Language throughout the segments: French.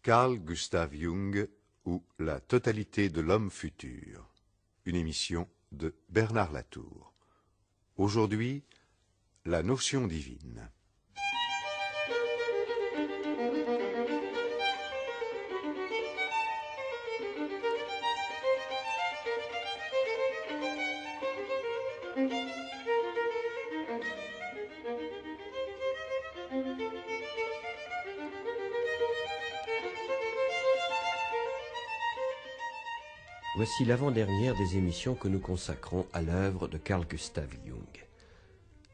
Carl Gustav Jung ou La totalité de l'homme futur. Une émission de Bernard Latour. Aujourd'hui, la notion divine. Voici l'avant-dernière des émissions que nous consacrons à l'œuvre de Carl Gustav Jung.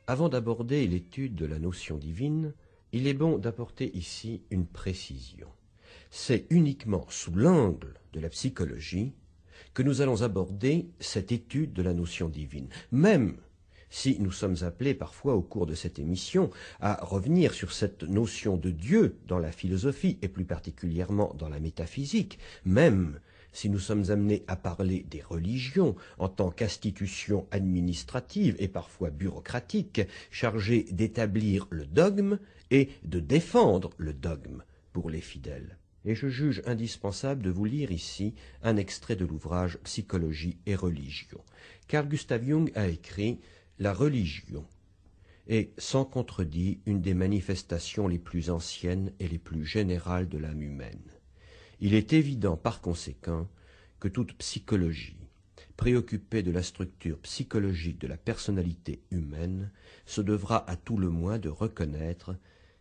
Avant d'aborder l'étude de la notion divine, il est bon d'apporter ici une précision. C'est uniquement sous l'angle de la psychologie que nous allons aborder cette étude de la notion divine, même si nous sommes appelés parfois au cours de cette émission à revenir sur cette notion de Dieu dans la philosophie et plus particulièrement dans la métaphysique, même si nous sommes amenés à parler des religions en tant qu'institutions administratives et parfois bureaucratiques chargées d'établir le dogme et de défendre le dogme pour les fidèles. Et je juge indispensable de vous lire ici un extrait de l'ouvrage Psychologie et religion. Carl Gustav Jung a écrit « La religion est sans contredit une des manifestations les plus anciennes et les plus générales de l'âme humaine. Il est évident par conséquent que toute psychologie, préoccupée de la structure psychologique de la personnalité humaine, se devra à tout le moins de reconnaître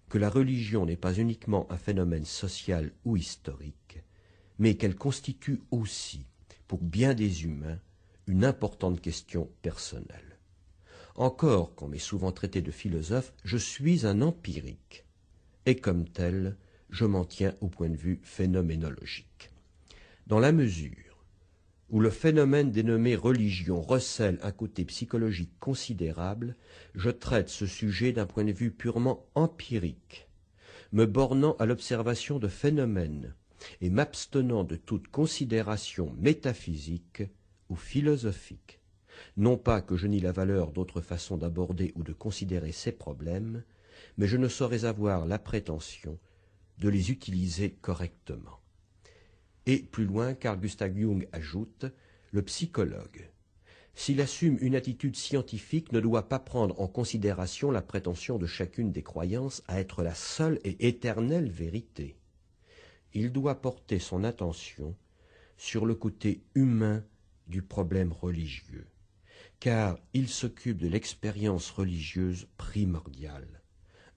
que la religion n'est pas uniquement un phénomène social ou historique, mais qu'elle constitue aussi, pour bien des humains, une importante question personnelle. Encore qu'on m'ait souvent traité de philosophe, je suis un empirique, et comme tel, je m'en tiens au point de vue phénoménologique. Dans la mesure où le phénomène dénommé religion recèle un côté psychologique considérable, je traite ce sujet d'un point de vue purement empirique, me bornant à l'observation de phénomènes et m'abstenant de toute considération métaphysique ou philosophique. Non pas que je nie la valeur d'autres façons d'aborder ou de considérer ces problèmes, mais je ne saurais avoir la prétention de les utiliser correctement. Et plus loin, Carl Gustav Jung ajoute, le psychologue, s'il assume une attitude scientifique, ne doit pas prendre en considération la prétention de chacune des croyances à être la seule et éternelle vérité. Il doit porter son attention sur le côté humain du problème religieux, car il s'occupe de l'expérience religieuse primordiale,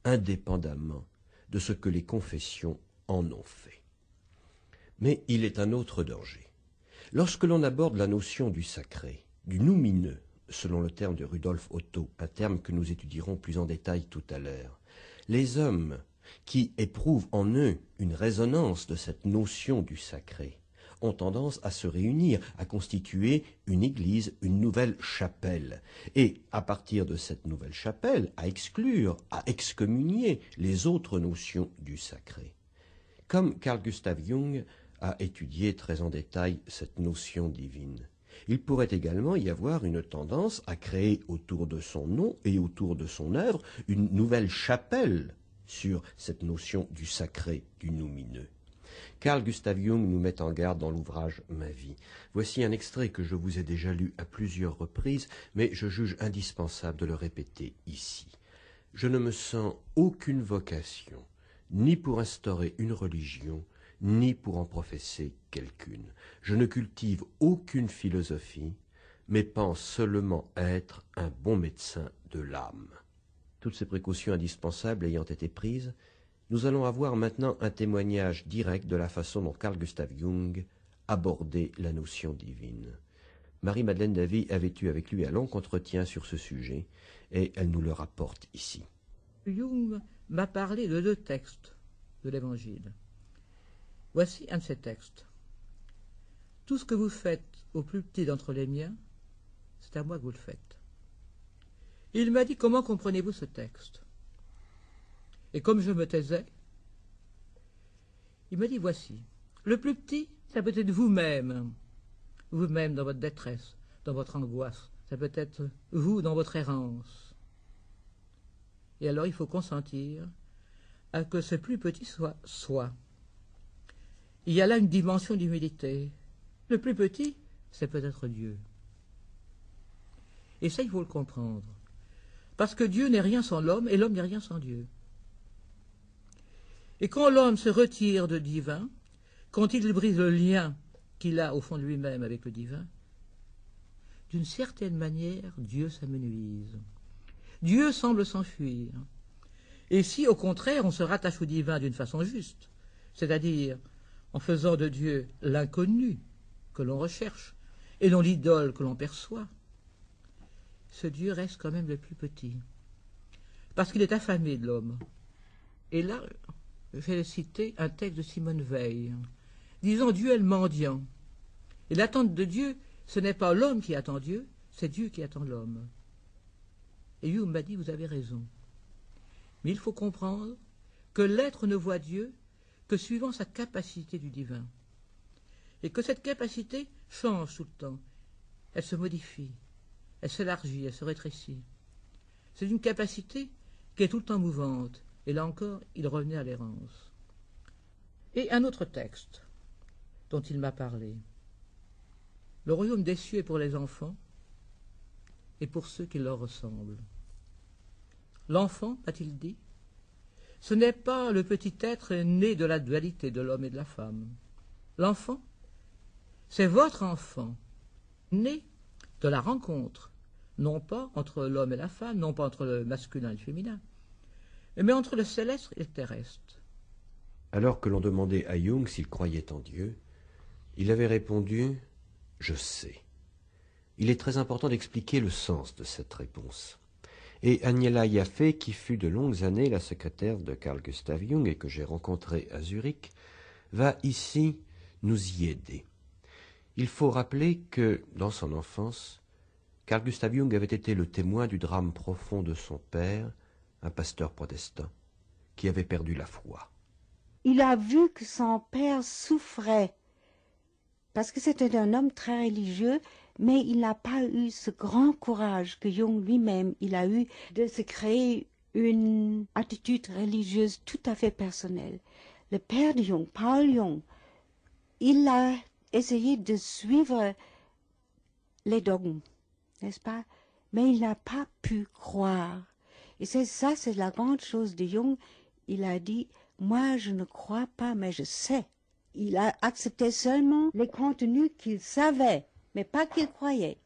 indépendamment de ce que les confessions en ont fait. Mais il est un autre danger. Lorsque l'on aborde la notion du sacré, du noumineux, selon le terme de Rudolf Otto, un terme que nous étudierons plus en détail tout à l'heure, les hommes qui éprouvent en eux une résonance de cette notion du sacré ont tendance à se réunir, à constituer une église, une nouvelle chapelle, et à partir de cette nouvelle chapelle, à exclure, à excommunier les autres notions du sacré. Comme Carl Gustav Jung a étudié très en détail cette notion divine, il pourrait également y avoir une tendance à créer autour de son nom et autour de son œuvre une nouvelle chapelle sur cette notion du sacré, du noumineux. Carl Gustav Jung nous met en garde dans l'ouvrage « Ma vie ». Voici un extrait que je vous ai déjà lu à plusieurs reprises, mais je juge indispensable de le répéter ici. Je ne me sens aucune vocation, ni pour instaurer une religion, ni pour en professer quelqu'une. Je ne cultive aucune philosophie, mais pense seulement être un bon médecin de l'âme. Toutes ces précautions indispensables ayant été prises, nous allons avoir maintenant un témoignage direct de la façon dont Carl Gustav Jung abordait la notion divine. Marie-Madeleine Davy avait eu avec lui un long entretien sur ce sujet, et elle nous le rapporte ici. Jung m'a parlé de 2 textes de l'Évangile. Voici un de ces textes. « Tout ce que vous faites au plus petit d'entre les miens, c'est à moi que vous le faites. » Il m'a dit « Comment comprenez-vous ce texte ?» Et comme je me taisais, il m'a dit « Voici, le plus petit, ça peut être vous-même, vous-même dans votre détresse, dans votre angoisse, ça peut être vous dans votre errance. Et alors il faut consentir à que ce plus petit soit soi. il y a là une dimension d'humilité. Le plus petit, c'est peut-être Dieu. Et ça, il faut le comprendre. Parce que Dieu n'est rien sans l'homme, et l'homme n'est rien sans Dieu. Et quand l'homme se retire de divin, quand il brise le lien qu'il a au fond de lui-même avec le divin, d'une certaine manière, Dieu s'amenuise. Dieu semble s'enfuir. Et si, au contraire, on se rattache au divin d'une façon juste, c'est-à-dire en faisant de Dieu l'inconnu que l'on recherche, et non l'idole que l'on perçoit, ce Dieu reste quand même le plus petit, parce qu'il est affamé de l'homme. Et là, je vais citer un texte de Simone Veil, disant Dieu est le mendiant. Et l'attente de Dieu, ce n'est pas l'homme qui attend Dieu, c'est Dieu qui attend l'homme. Et Hume m'a dit, vous avez raison. Mais il faut comprendre que l'être ne voit Dieu que suivant sa capacité du divin. Et que cette capacité change tout le temps. Elle se modifie, elle s'élargit, elle se rétrécit. C'est une capacité qui est tout le temps mouvante. Et là encore, il revenait à l'errance. Et un autre texte dont il m'a parlé. Le royaume des cieux est pour les enfants et pour ceux qui leur ressemblent. L'enfant, a-t-il dit, ce n'est pas le petit être né de la dualité de l'homme et de la femme. L'enfant, c'est votre enfant, né de la rencontre, non pas entre l'homme et la femme, non pas entre le masculin et le féminin, mais entre le céleste et le terrestre. Alors que l'on demandait à Jung s'il croyait en Dieu, il avait répondu « Je sais ». Il est très important d'expliquer le sens de cette réponse. Et Agnella Jaffe, qui fut de longues années la secrétaire de Carl Gustav Jung et que j'ai rencontré à Zurich, va ici nous y aider. Il faut rappeler que, dans son enfance, Carl Gustav Jung avait été le témoin du drame profond de son père, un pasteur protestant, qui avait perdu la foi. Il a vu que son père souffrait, parce que c'était un homme très religieux, mais il n'a pas eu ce grand courage que Jung lui-même il a eu de se créer une attitude religieuse tout à fait personnelle. Le père de Jung, Paul Jung, il a essayé de suivre les dogmes, n'est-ce pas? Mais il n'a pas pu croire. Et c'est ça, c'est la grande chose de Jung. Il a dit, moi je ne crois pas, mais je sais. Il a accepté seulement les contenus qu'il savait, mais pas qu'il croyait.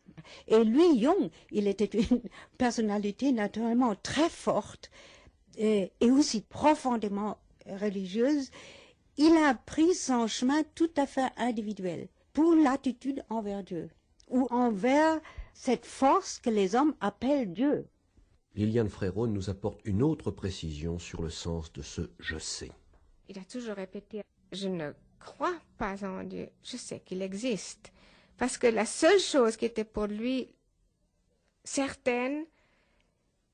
Et lui, Jung, il était une personnalité naturellement très forte et aussi profondément religieuse. Il a pris son chemin tout à fait individuel pour l'attitude envers Dieu ou envers cette force que les hommes appellent Dieu. Liliane Frérot nous apporte une autre précision sur le sens de ce « je sais ». Il a toujours répété « je ne crois pas en Dieu, je sais qu'il existe ». Parce que la seule chose qui était pour lui certaine,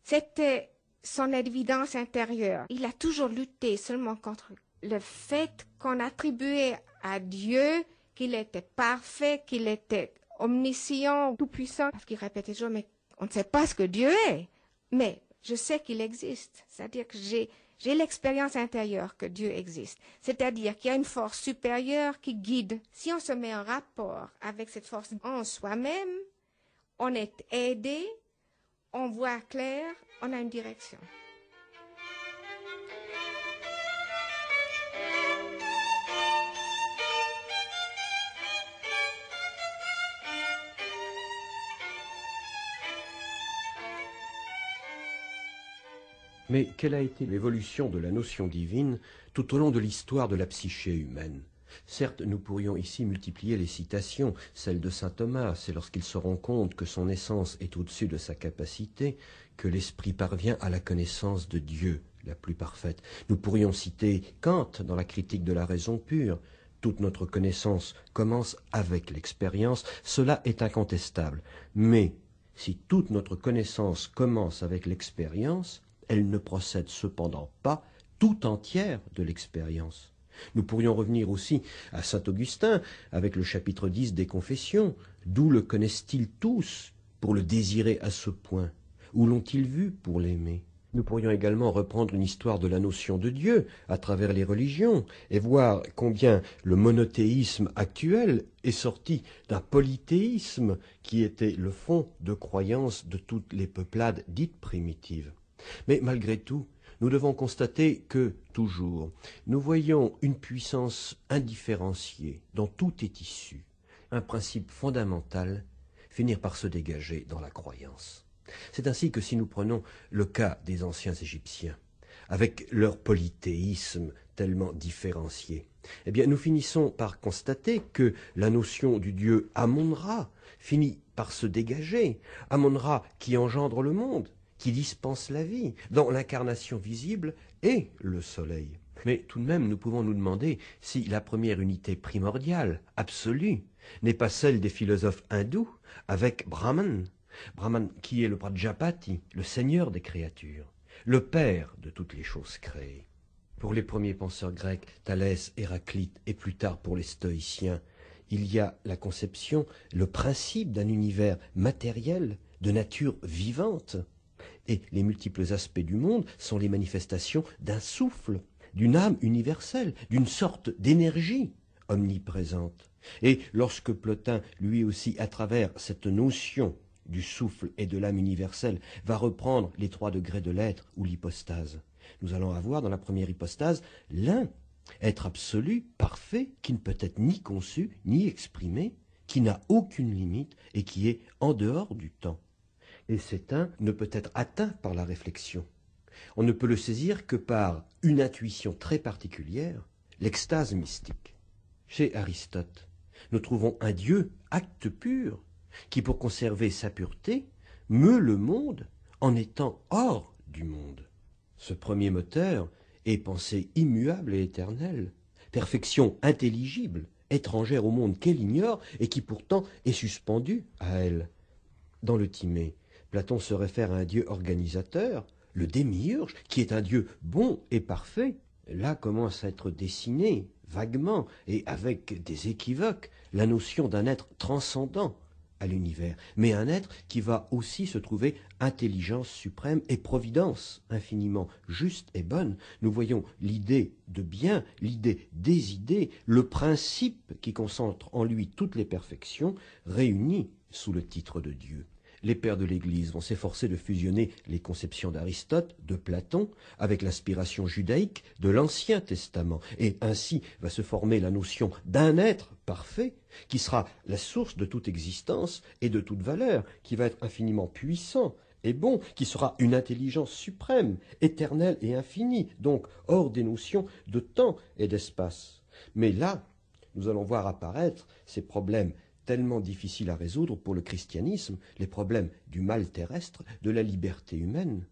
c'était son évidence intérieure. Il a toujours lutté seulement contre le fait qu'on attribuait à Dieu qu'il était parfait, qu'il était omniscient, tout-puissant. Parce qu'il répétait toujours, mais on ne sait pas ce que Dieu est. Mais je sais qu'il existe. C'est-à-dire que j'ai l'expérience intérieure que Dieu existe. C'est-à-dire qu'il y a une force supérieure qui guide. Si on se met en rapport avec cette force en soi-même, on est aidé, on voit clair, on a une direction. Mais quelle a été l'évolution de la notion divine tout au long de l'histoire de la psyché humaine? Certes, nous pourrions ici multiplier les citations, celle de saint Thomas, c'est lorsqu'il se rend compte que son essence est au-dessus de sa capacité, que l'esprit parvient à la connaissance de Dieu, la plus parfaite. Nous pourrions citer Kant dans la critique de la raison pure. Toute notre connaissance commence avec l'expérience, cela est incontestable. Mais si toute notre connaissance commence avec l'expérience, elle ne procède cependant pas tout entière de l'expérience. Nous pourrions revenir aussi à saint Augustin avec le chapitre 10 des Confessions. D'où le connaissent-ils tous pour le désirer à ce point? Où l'ont-ils vu pour l'aimer? Nous pourrions également reprendre une histoire de la notion de Dieu à travers les religions et voir combien le monothéisme actuel est sorti d'un polythéisme qui était le fond de croyance de toutes les peuplades dites primitives. Mais malgré tout, nous devons constater que, toujours, nous voyons une puissance indifférenciée dont tout est issu, un principe fondamental, finir par se dégager dans la croyance. C'est ainsi que si nous prenons le cas des anciens Égyptiens, avec leur polythéisme tellement différencié, eh bien nous finissons par constater que la notion du dieu Amon-Ra finit par se dégager, Amon-Ra qui engendre le monde, qui dispense la vie, dont l'incarnation visible est le soleil. Mais tout de même, nous pouvons nous demander si la première unité primordiale, absolue, n'est pas celle des philosophes hindous avec Brahman, Brahman qui est le Prajapati, le seigneur des créatures, le père de toutes les choses créées. Pour les premiers penseurs grecs, Thalès, Héraclite et plus tard pour les stoïciens, il y a la conception, le principe d'un univers matériel de nature vivante. Et les multiples aspects du monde sont les manifestations d'un souffle, d'une âme universelle, d'une sorte d'énergie omniprésente. Et lorsque Plotin, lui aussi, à travers cette notion du souffle et de l'âme universelle, va reprendre les 3 degrés de l'être ou l'hypostase, nous allons avoir dans la première hypostase l'un, être absolu, parfait, qui ne peut être ni conçu, ni exprimé, qui n'a aucune limite et qui est en dehors du temps. Et cet un ne peut être atteint par la réflexion. On ne peut le saisir que par une intuition très particulière, l'extase mystique. Chez Aristote, nous trouvons un Dieu, acte pur, qui, pour conserver sa pureté, meut le monde en étant hors du monde. Ce premier moteur est pensée immuable et éternelle, perfection intelligible, étrangère au monde qu'elle ignore et qui pourtant est suspendue à elle. Dans le Timée, Platon se réfère à un Dieu organisateur, le démiurge, qui est un Dieu bon et parfait. Là commence à être dessinée, vaguement et avec des équivoques, la notion d'un être transcendant à l'univers, mais un être qui va aussi se trouver intelligence suprême et providence infiniment juste et bonne. Nous voyons l'idée de bien, l'idée des idées, le principe qui concentre en lui toutes les perfections, réunies sous le titre de Dieu. Les pères de l'Église vont s'efforcer de fusionner les conceptions d'Aristote, de Platon, avec l'inspiration judaïque de l'Ancien Testament. Et ainsi va se former la notion d'un être parfait, qui sera la source de toute existence et de toute valeur, qui va être infiniment puissant et bon, qui sera une intelligence suprême, éternelle et infinie, donc hors des notions de temps et d'espace. Mais là, nous allons voir apparaître ces problèmes tellement difficile à résoudre pour le christianisme, les problèmes du mal terrestre, de la liberté humaine.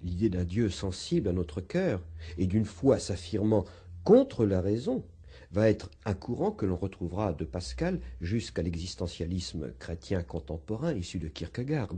L'idée d'un Dieu sensible à notre cœur et d'une foi s'affirmant contre la raison va être un courant que l'on retrouvera de Pascal jusqu'à l'existentialisme chrétien contemporain issu de Kierkegaard.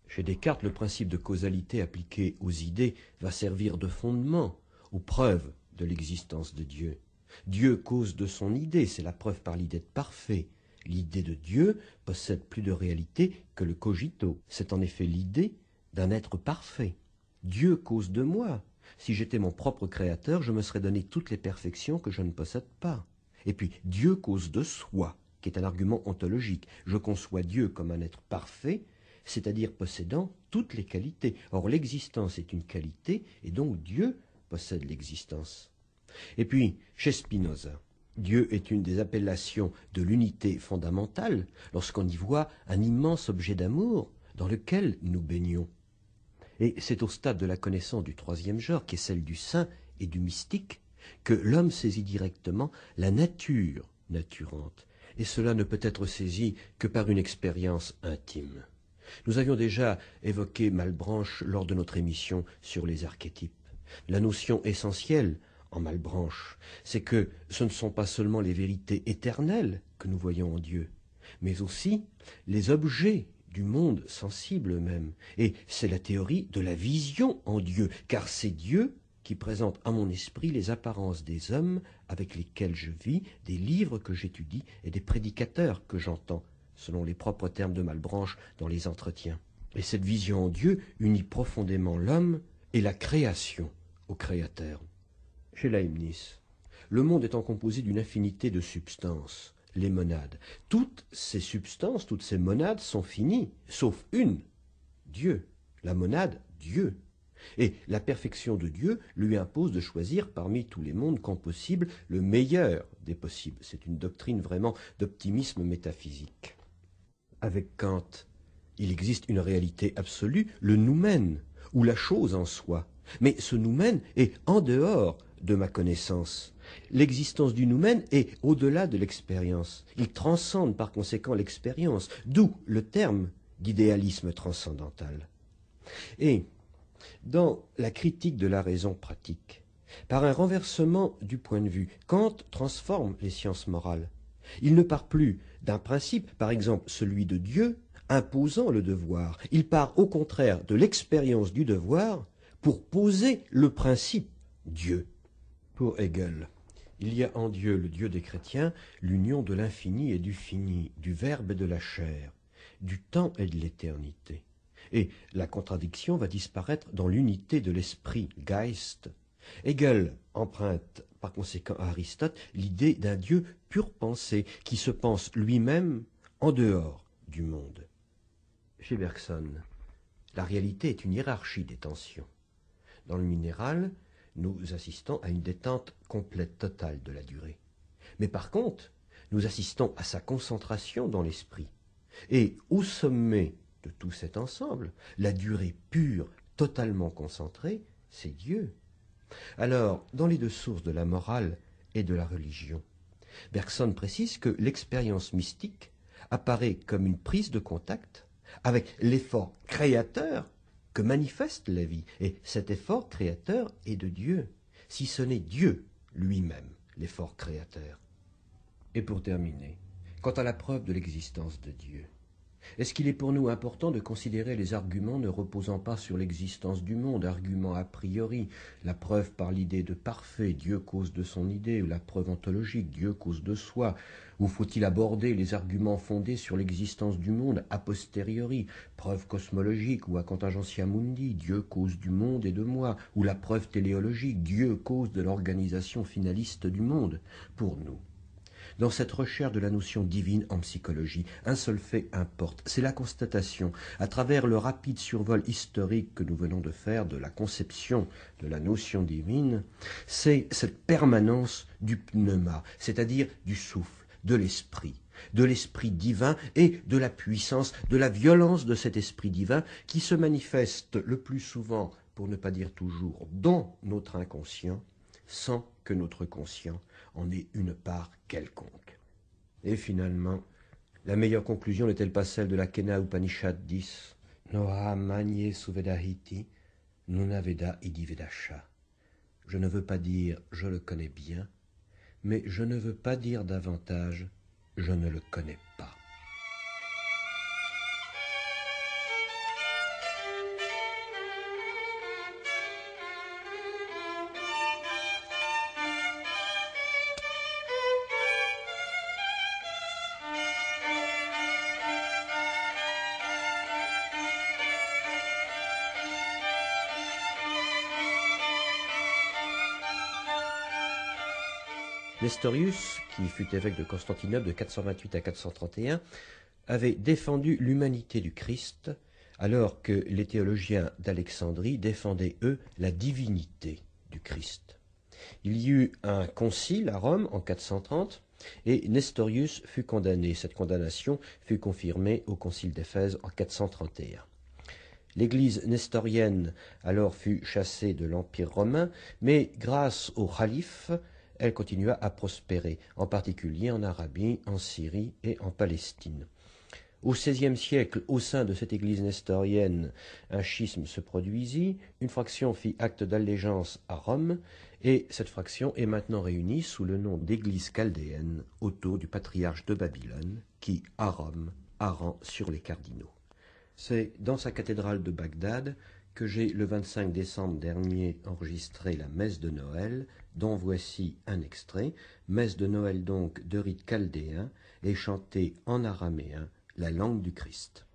Chez Descartes, le principe de causalité appliqué aux idées va servir de fondement aux preuves de l'existence de Dieu. Dieu cause de son idée, c'est la preuve par l'idée de parfait. L'idée de Dieu possède plus de réalité que le cogito. C'est en effet l'idée d'un être parfait. Dieu cause de moi. Si j'étais mon propre créateur, je me serais donné toutes les perfections que je ne possède pas. Et puis, Dieu cause de soi, qui est un argument ontologique. Je conçois Dieu comme un être parfait, c'est-à-dire possédant toutes les qualités. Or, l'existence est une qualité, et donc Dieu possède l'existence. Et puis, chez Spinoza, Dieu est une des appellations de l'unité fondamentale lorsqu'on y voit un immense objet d'amour dans lequel nous baignons. Et c'est au stade de la connaissance du troisième genre, qui est celle du saint et du mystique, que l'homme saisit directement la nature naturante. Et cela ne peut être saisi que par une expérience intime. Nous avions déjà évoqué Malebranche lors de notre émission sur les archétypes. La notion essentielle en Malebranche, c'est que ce ne sont pas seulement les vérités éternelles que nous voyons en Dieu, mais aussi les objets du monde sensible même. Et c'est la théorie de la vision en Dieu, car c'est Dieu qui présente à mon esprit les apparences des hommes avec lesquels je vis, des livres que j'étudie et des prédicateurs que j'entends, selon les propres termes de Malebranche dans les entretiens. Et cette vision en Dieu unit profondément l'homme et la création au Créateur. Chez Leibniz, le monde étant composé d'une infinité de substances, les monades. Toutes ces substances, toutes ces monades sont finies, sauf une, Dieu. La monade, Dieu. Et la perfection de Dieu lui impose de choisir parmi tous les mondes quand possible le meilleur des possibles. C'est une doctrine vraiment d'optimisme métaphysique. Avec Kant, il existe une réalité absolue, le noumen, ou la chose en soi. Mais ce noumen est en dehors de ma connaissance. L'existence du noumen est au-delà de l'expérience. Il transcende par conséquent l'expérience, d'où le terme d'idéalisme transcendantal. Et dans la critique de la raison pratique, par un renversement du point de vue, Kant transforme les sciences morales. Il ne part plus d'un principe, par exemple celui de Dieu, imposant le devoir. Il part au contraire de l'expérience du devoir pour poser le principe Dieu. Pour Hegel, il y a en Dieu, le Dieu des chrétiens, l'union de l'infini et du fini, du verbe et de la chair, du temps et de l'éternité. Et la contradiction va disparaître dans l'unité de l'esprit, Geist. Hegel emprunte par conséquent à Aristote l'idée d'un Dieu pure pensée qui se pense lui-même en dehors du monde. Chez Bergson, la réalité est une hiérarchie des tensions. Dans le minéral, nous assistons à une détente complète, totale de la durée. Mais par contre, nous assistons à sa concentration dans l'esprit. Et au sommet de tout cet ensemble, la durée pure, totalement concentrée, c'est Dieu. Alors, dans les deux sources de la morale et de la religion, Bergson précise que l'expérience mystique apparaît comme une prise de contact avec l'effort créateur que manifeste la vie. Et cet effort créateur est de Dieu, si ce n'est Dieu lui-même, l'effort créateur. Et pour terminer, quant à la preuve de l'existence de Dieu, est-ce qu'il est pour nous important de considérer les arguments ne reposant pas sur l'existence du monde, arguments a priori, la preuve par l'idée de parfait, Dieu cause de son idée, ou la preuve ontologique, Dieu cause de soi, ou faut-il aborder les arguments fondés sur l'existence du monde a posteriori, preuve cosmologique ou a contingentia mundi, Dieu cause du monde et de moi, ou la preuve téléologique, Dieu cause de l'organisation finaliste du monde, pour nous? Dans cette recherche de la notion divine en psychologie, un seul fait importe, c'est la constatation, à travers le rapide survol historique que nous venons de faire de la conception de la notion divine, c'est cette permanence du pneuma, c'est-à-dire du souffle, de l'esprit divin et de la puissance, de la violence de cet esprit divin qui se manifeste le plus souvent, pour ne pas dire toujours, dans notre inconscient, sans que notre conscient en ait une part quelconque. Et finalement, la meilleure conclusion n'est-elle pas celle de la Kena Upanishad 10 Noha manye suvedahiti nunaveda idivedasha. Je ne veux pas dire je le connais bien, mais je ne veux pas dire davantage je ne le connais pas. Nestorius, qui fut évêque de Constantinople de 428 à 431, avait défendu l'humanité du Christ, alors que les théologiens d'Alexandrie défendaient, eux, la divinité du Christ. Il y eut un concile à Rome en 430, et Nestorius fut condamné. Cette condamnation fut confirmée au concile d'Éphèse en 431. L'Église nestorienne alors fut chassée de l'Empire romain, mais grâce au calife, elle continua à prospérer, en particulier en Arabie, en Syrie et en Palestine. Au XVIe siècle, au sein de cette église nestorienne, un schisme se produisit, une fraction fit acte d'allégeance à Rome, et cette fraction est maintenant réunie sous le nom d'église chaldéenne autour du patriarche de Babylone, qui, à Rome, a rang sur les cardinaux. C'est dans sa cathédrale de Bagdad que j'ai, le 25 décembre dernier, enregistré la messe de Noël, dont voici un extrait, messe de Noël donc de rite chaldéen, et chantée en araméen, la langue du Christ.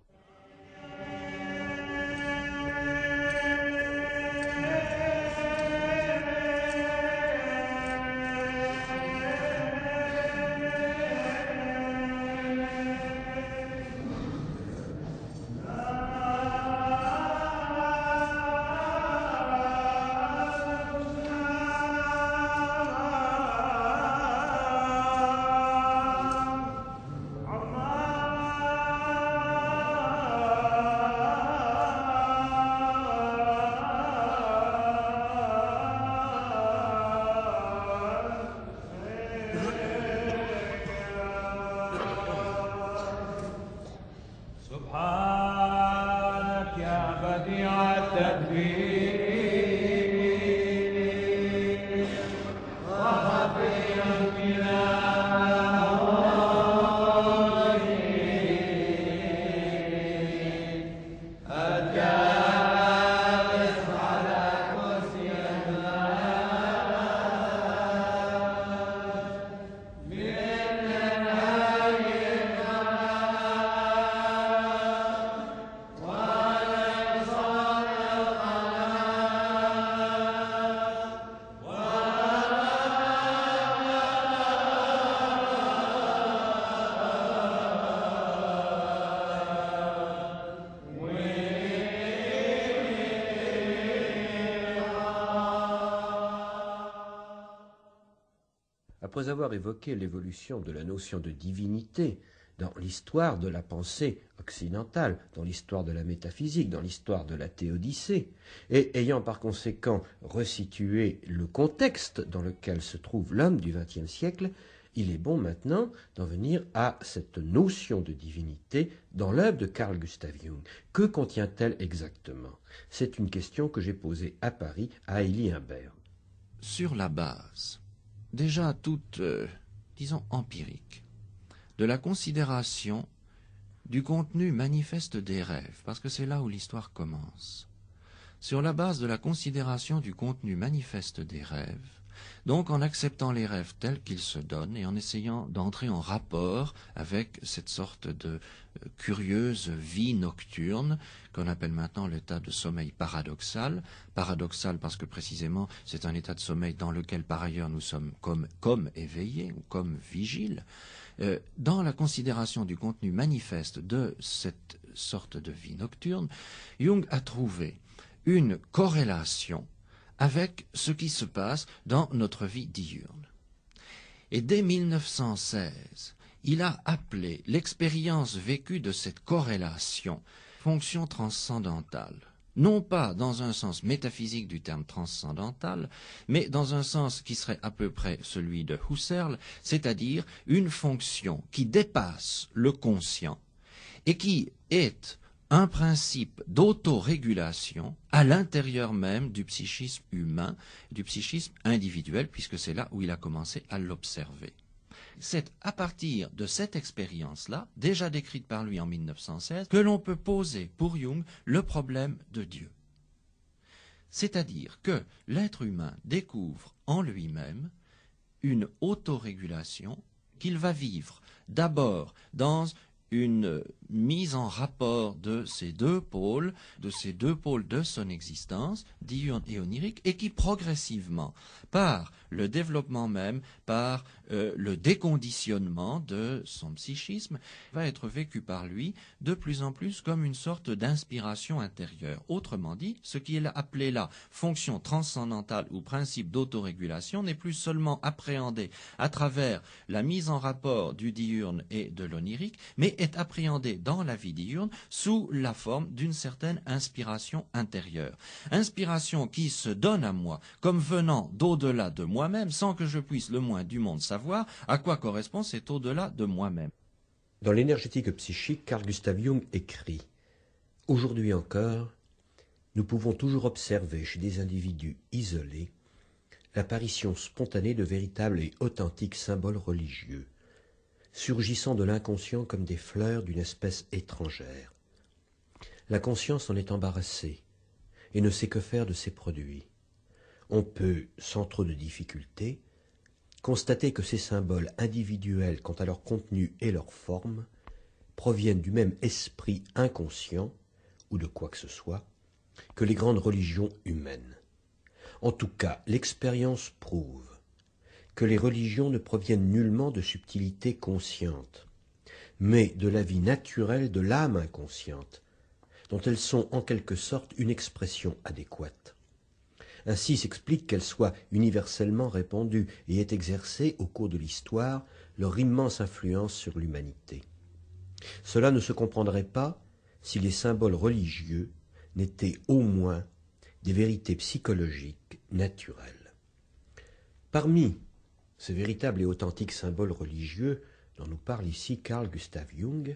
Après avoir évoqué l'évolution de la notion de divinité dans l'histoire de la pensée occidentale, dans l'histoire de la métaphysique, dans l'histoire de la théodicée, et ayant par conséquent resitué le contexte dans lequel se trouve l'homme du XXe siècle, il est bon maintenant d'en venir à cette notion de divinité dans l'œuvre de Carl Gustav Jung. Que contient-elle exactement? C'est une question que j'ai posée à Paris à Élie Imbert. Sur la base, déjà toute, disons, empirique, de la considération du contenu manifeste des rêves, parce que c'est là où l'histoire commence. Sur la base de la considération du contenu manifeste des rêves, donc en acceptant les rêves tels qu'ils se donnent et en essayant d'entrer en rapport avec cette sorte de curieuse vie nocturne qu'on appelle maintenant l'état de sommeil paradoxal. Paradoxal parce que précisément c'est un état de sommeil dans lequel par ailleurs nous sommes comme éveillés ou comme vigiles. Dans la considération du contenu manifeste de cette sorte de vie nocturne, Jung a trouvé une corrélation avec ce qui se passe dans notre vie diurne. Et dès 1916, il a appelé l'expérience vécue de cette corrélation fonction transcendantale. Non pas dans un sens métaphysique du terme transcendantal, mais dans un sens qui serait à peu près celui de Husserl, c'est-à-dire une fonction qui dépasse le conscient et qui est un principe d'autorégulation à l'intérieur même du psychisme humain, du psychisme individuel, puisque c'est là où il a commencé à l'observer. C'est à partir de cette expérience-là, déjà décrite par lui en 1916, que l'on peut poser pour Jung le problème de Dieu. C'est-à-dire que l'être humain découvre en lui-même une autorégulation qu'il va vivre d'abord dans une mise en rapport de ces deux pôles de son existence, diurne et onirique, et qui progressivement, par le développement même, par le déconditionnement de son psychisme, va être vécu par lui de plus en plus comme une sorte d'inspiration intérieure. Autrement dit, ce qu'il a appelé là fonction transcendantale ou principe d'autorégulation n'est plus seulement appréhendé à travers la mise en rapport du diurne et de l'onirique, mais est appréhendé dans la vie diurne sous la forme d'une certaine inspiration intérieure. Inspiration qui se donne à moi comme venant d'au-delà de moi-même sans que je puisse le moins du monde savoir à quoi correspond cet au-delà de moi-même. Dans l'énergétique psychique, Carl Gustav Jung écrit « Aujourd'hui encore, nous pouvons toujours observer chez des individus isolés l'apparition spontanée de véritables et authentiques symboles religieux, surgissant de l'inconscient comme des fleurs d'une espèce étrangère. La conscience en est embarrassée et ne sait que faire de ces produits. On peut, sans trop de difficulté, constater que ces symboles individuels quant à leur contenu et leur forme proviennent du même esprit inconscient, ou de quoi que ce soit, que les grandes religions humaines. En tout cas, l'expérience prouve que les religions ne proviennent nullement de subtilités conscientes, mais de la vie naturelle de l'âme inconsciente, dont elles sont en quelque sorte une expression adéquate. Ainsi s'explique qu'elles soient universellement répandues et aient exercé au cours de l'histoire leur immense influence sur l'humanité. Cela ne se comprendrait pas si les symboles religieux n'étaient au moins des vérités psychologiques naturelles. Parmi ces véritables et authentiques symboles religieux dont nous parle ici Carl Gustav Jung,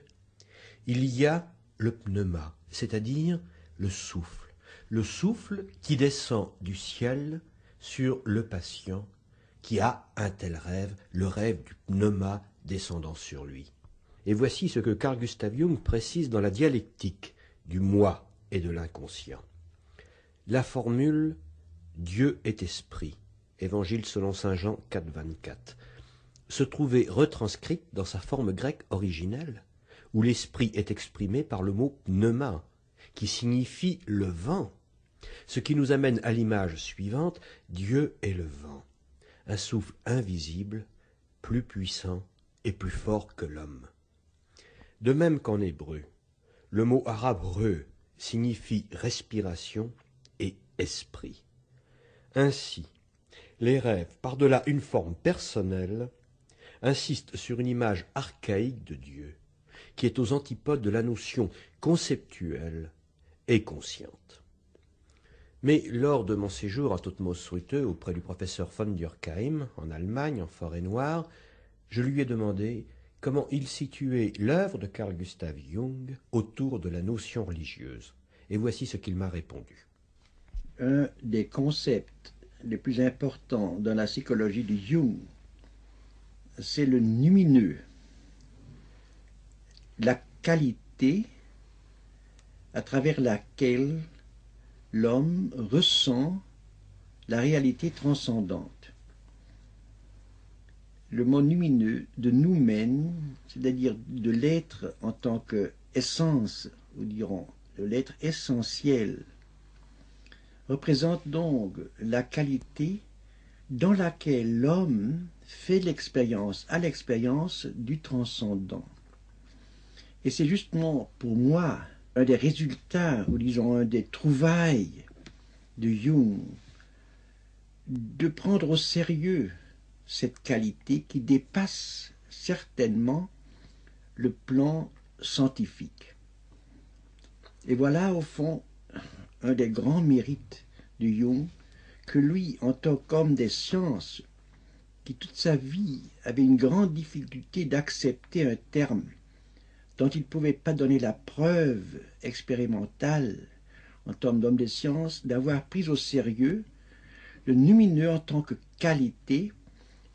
il y a le pneuma, c'est-à-dire le souffle qui descend du ciel sur le patient qui a un tel rêve, le rêve du pneuma descendant sur lui. Et voici ce que Carl Gustav Jung précise dans la dialectique du moi et de l'inconscient. La formule « Dieu est esprit », Évangile selon saint Jean 4,24, se trouvait retranscrite dans sa forme grecque originelle, où l'esprit est exprimé par le mot pneuma, qui signifie le vent, ce qui nous amène à l'image suivante, Dieu est le vent, un souffle invisible, plus puissant et plus fort que l'homme. De même qu'en hébreu, le mot arabe re signifie respiration et esprit. Ainsi, Les rêves, par-delà une forme personnelle, insistent sur une image archaïque de Dieu, qui est aux antipodes de la notion conceptuelle et consciente. Mais lors de mon séjour à Totmos-Ruite auprès du professeur von Durkheim, en Allemagne, en Forêt-Noire, je lui ai demandé comment il situait l'œuvre de Carl Gustav Jung autour de la notion religieuse. Et voici ce qu'il m'a répondu. Un des concepts les plus importants dans la psychologie de Jung, c'est le numineux, la qualité à travers laquelle l'homme ressent la réalité transcendante. Le mot lumineux de noumen, c'est-à-dire de l'être en tant qu'essence, nous dirons, de l'être essentiel, représente donc la qualité dans laquelle l'homme fait l'expérience, à l'expérience du transcendant. Et c'est justement pour moi un des résultats, ou disons un des trouvailles de Jung, de prendre au sérieux cette qualité qui dépasse certainement le plan scientifique. Et voilà au fond un des grands mérites de Jung, que lui, en tant qu'homme des sciences, qui toute sa vie avait une grande difficulté d'accepter un terme dont il ne pouvait pas donner la preuve expérimentale en tant d'homme des sciences, d'avoir pris au sérieux le lumineux en tant que qualité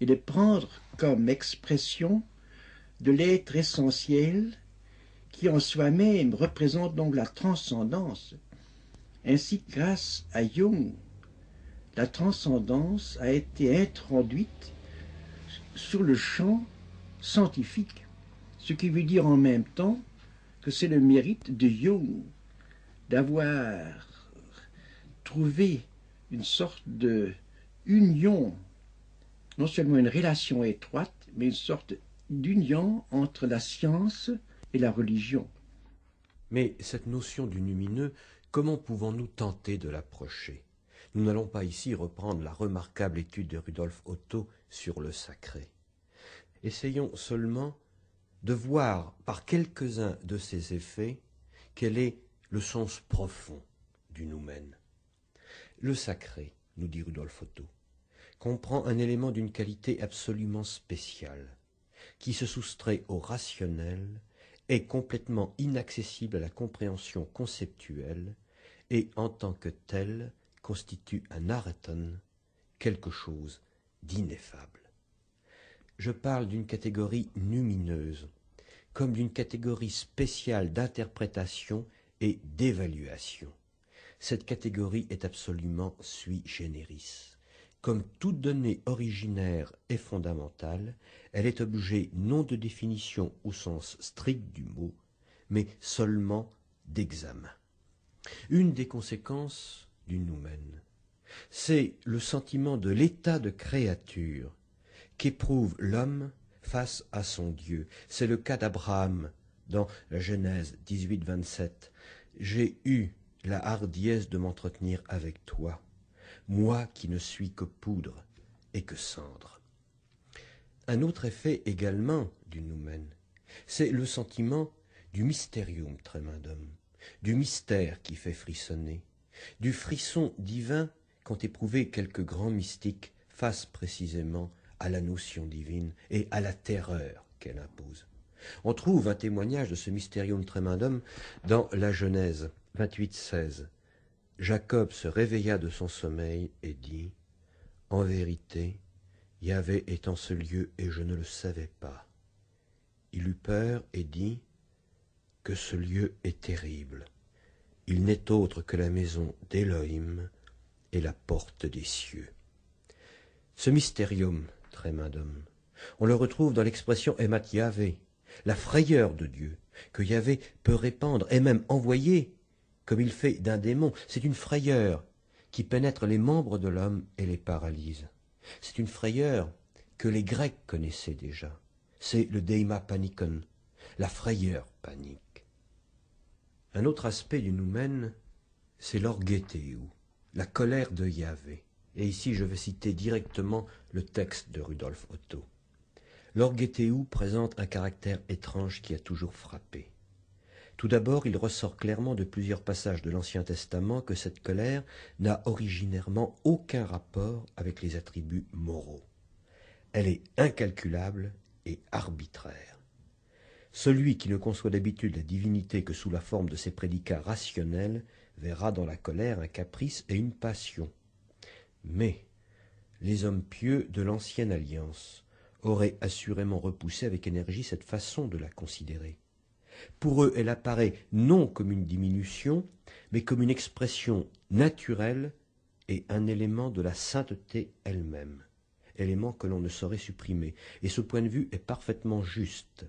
et de prendre comme expression de l'être essentiel qui en soi-même représente donc la transcendance. Ainsi, grâce à Jung, la transcendance a été introduite sur le champ scientifique, ce qui veut dire en même temps que c'est le mérite de Jung d'avoir trouvé une sorte de union, non seulement une relation étroite, mais une sorte d'union entre la science et la religion. Mais cette notion du lumineux, comment pouvons-nous tenter de l'approcher? Nous n'allons pas ici reprendre la remarquable étude de Rudolf Otto sur le sacré. Essayons seulement de voir par quelques-uns de ses effets quel est le sens profond du noumen. Le sacré, nous dit Rudolf Otto, comprend un élément d'une qualité absolument spéciale, qui se soustrait au rationnel, est complètement inaccessible à la compréhension conceptuelle et, en tant que tel, constitue un arreton, quelque chose d'ineffable. Je parle d'une catégorie lumineuse, comme d'une catégorie spéciale d'interprétation et d'évaluation. Cette catégorie est absolument sui generis. Comme toute donnée originaire et fondamentale, elle est objet non de définition au sens strict du mot, mais seulement d'examen. Une des conséquences du noumen, c'est le sentiment de l'état de créature qu'éprouve l'homme face à son Dieu. C'est le cas d'Abraham dans la Genèse 18-27. « J'ai eu la hardiesse de m'entretenir avec toi, moi qui ne suis que poudre et que cendre. » Un autre effet également du noumen, c'est le sentiment du mysterium tremendum, du mystère qui fait frissonner, du frisson divin qu'ont éprouvé quelques grands mystiques face précisément à la notion divine et à la terreur qu'elle impose. On trouve un témoignage de ce mysterium tremendum dans la Genèse 28-16. Jacob se réveilla de son sommeil et dit « En vérité, Yahvé est en ce lieu et je ne le savais pas. » Il eut peur et dit « Que ce lieu est terrible. Il n'est autre que la maison d'Élohim et la porte des cieux. » Ce mysterium tremendum, on le retrouve dans l'expression Emat Yahvé, la frayeur de Dieu, que Yahvé peut répandre et même envoyer, comme il fait d'un démon. C'est une frayeur qui pénètre les membres de l'homme et les paralyse. C'est une frayeur que les Grecs connaissaient déjà. C'est le deima panikon, la frayeur panique. Un autre aspect du noumen, c'est l'orgéthéou, la colère de Yahvé. Et ici, je vais citer directement le texte de Rudolf Otto. L'orgeteu présente un caractère étrange qui a toujours frappé. Tout d'abord, il ressort clairement de plusieurs passages de l'Ancien Testament que cette colère n'a originairement aucun rapport avec les attributs moraux. Elle est incalculable et arbitraire. Celui qui ne conçoit d'habitude la divinité que sous la forme de ses prédicats rationnels verra dans la colère un caprice et une passion. Mais les hommes pieux de l'ancienne alliance auraient assurément repoussé avec énergie cette façon de la considérer. Pour eux, elle apparaît non comme une diminution, mais comme une expression naturelle et un élément de la sainteté elle-même, élément que l'on ne saurait supprimer, et ce point de vue est parfaitement juste.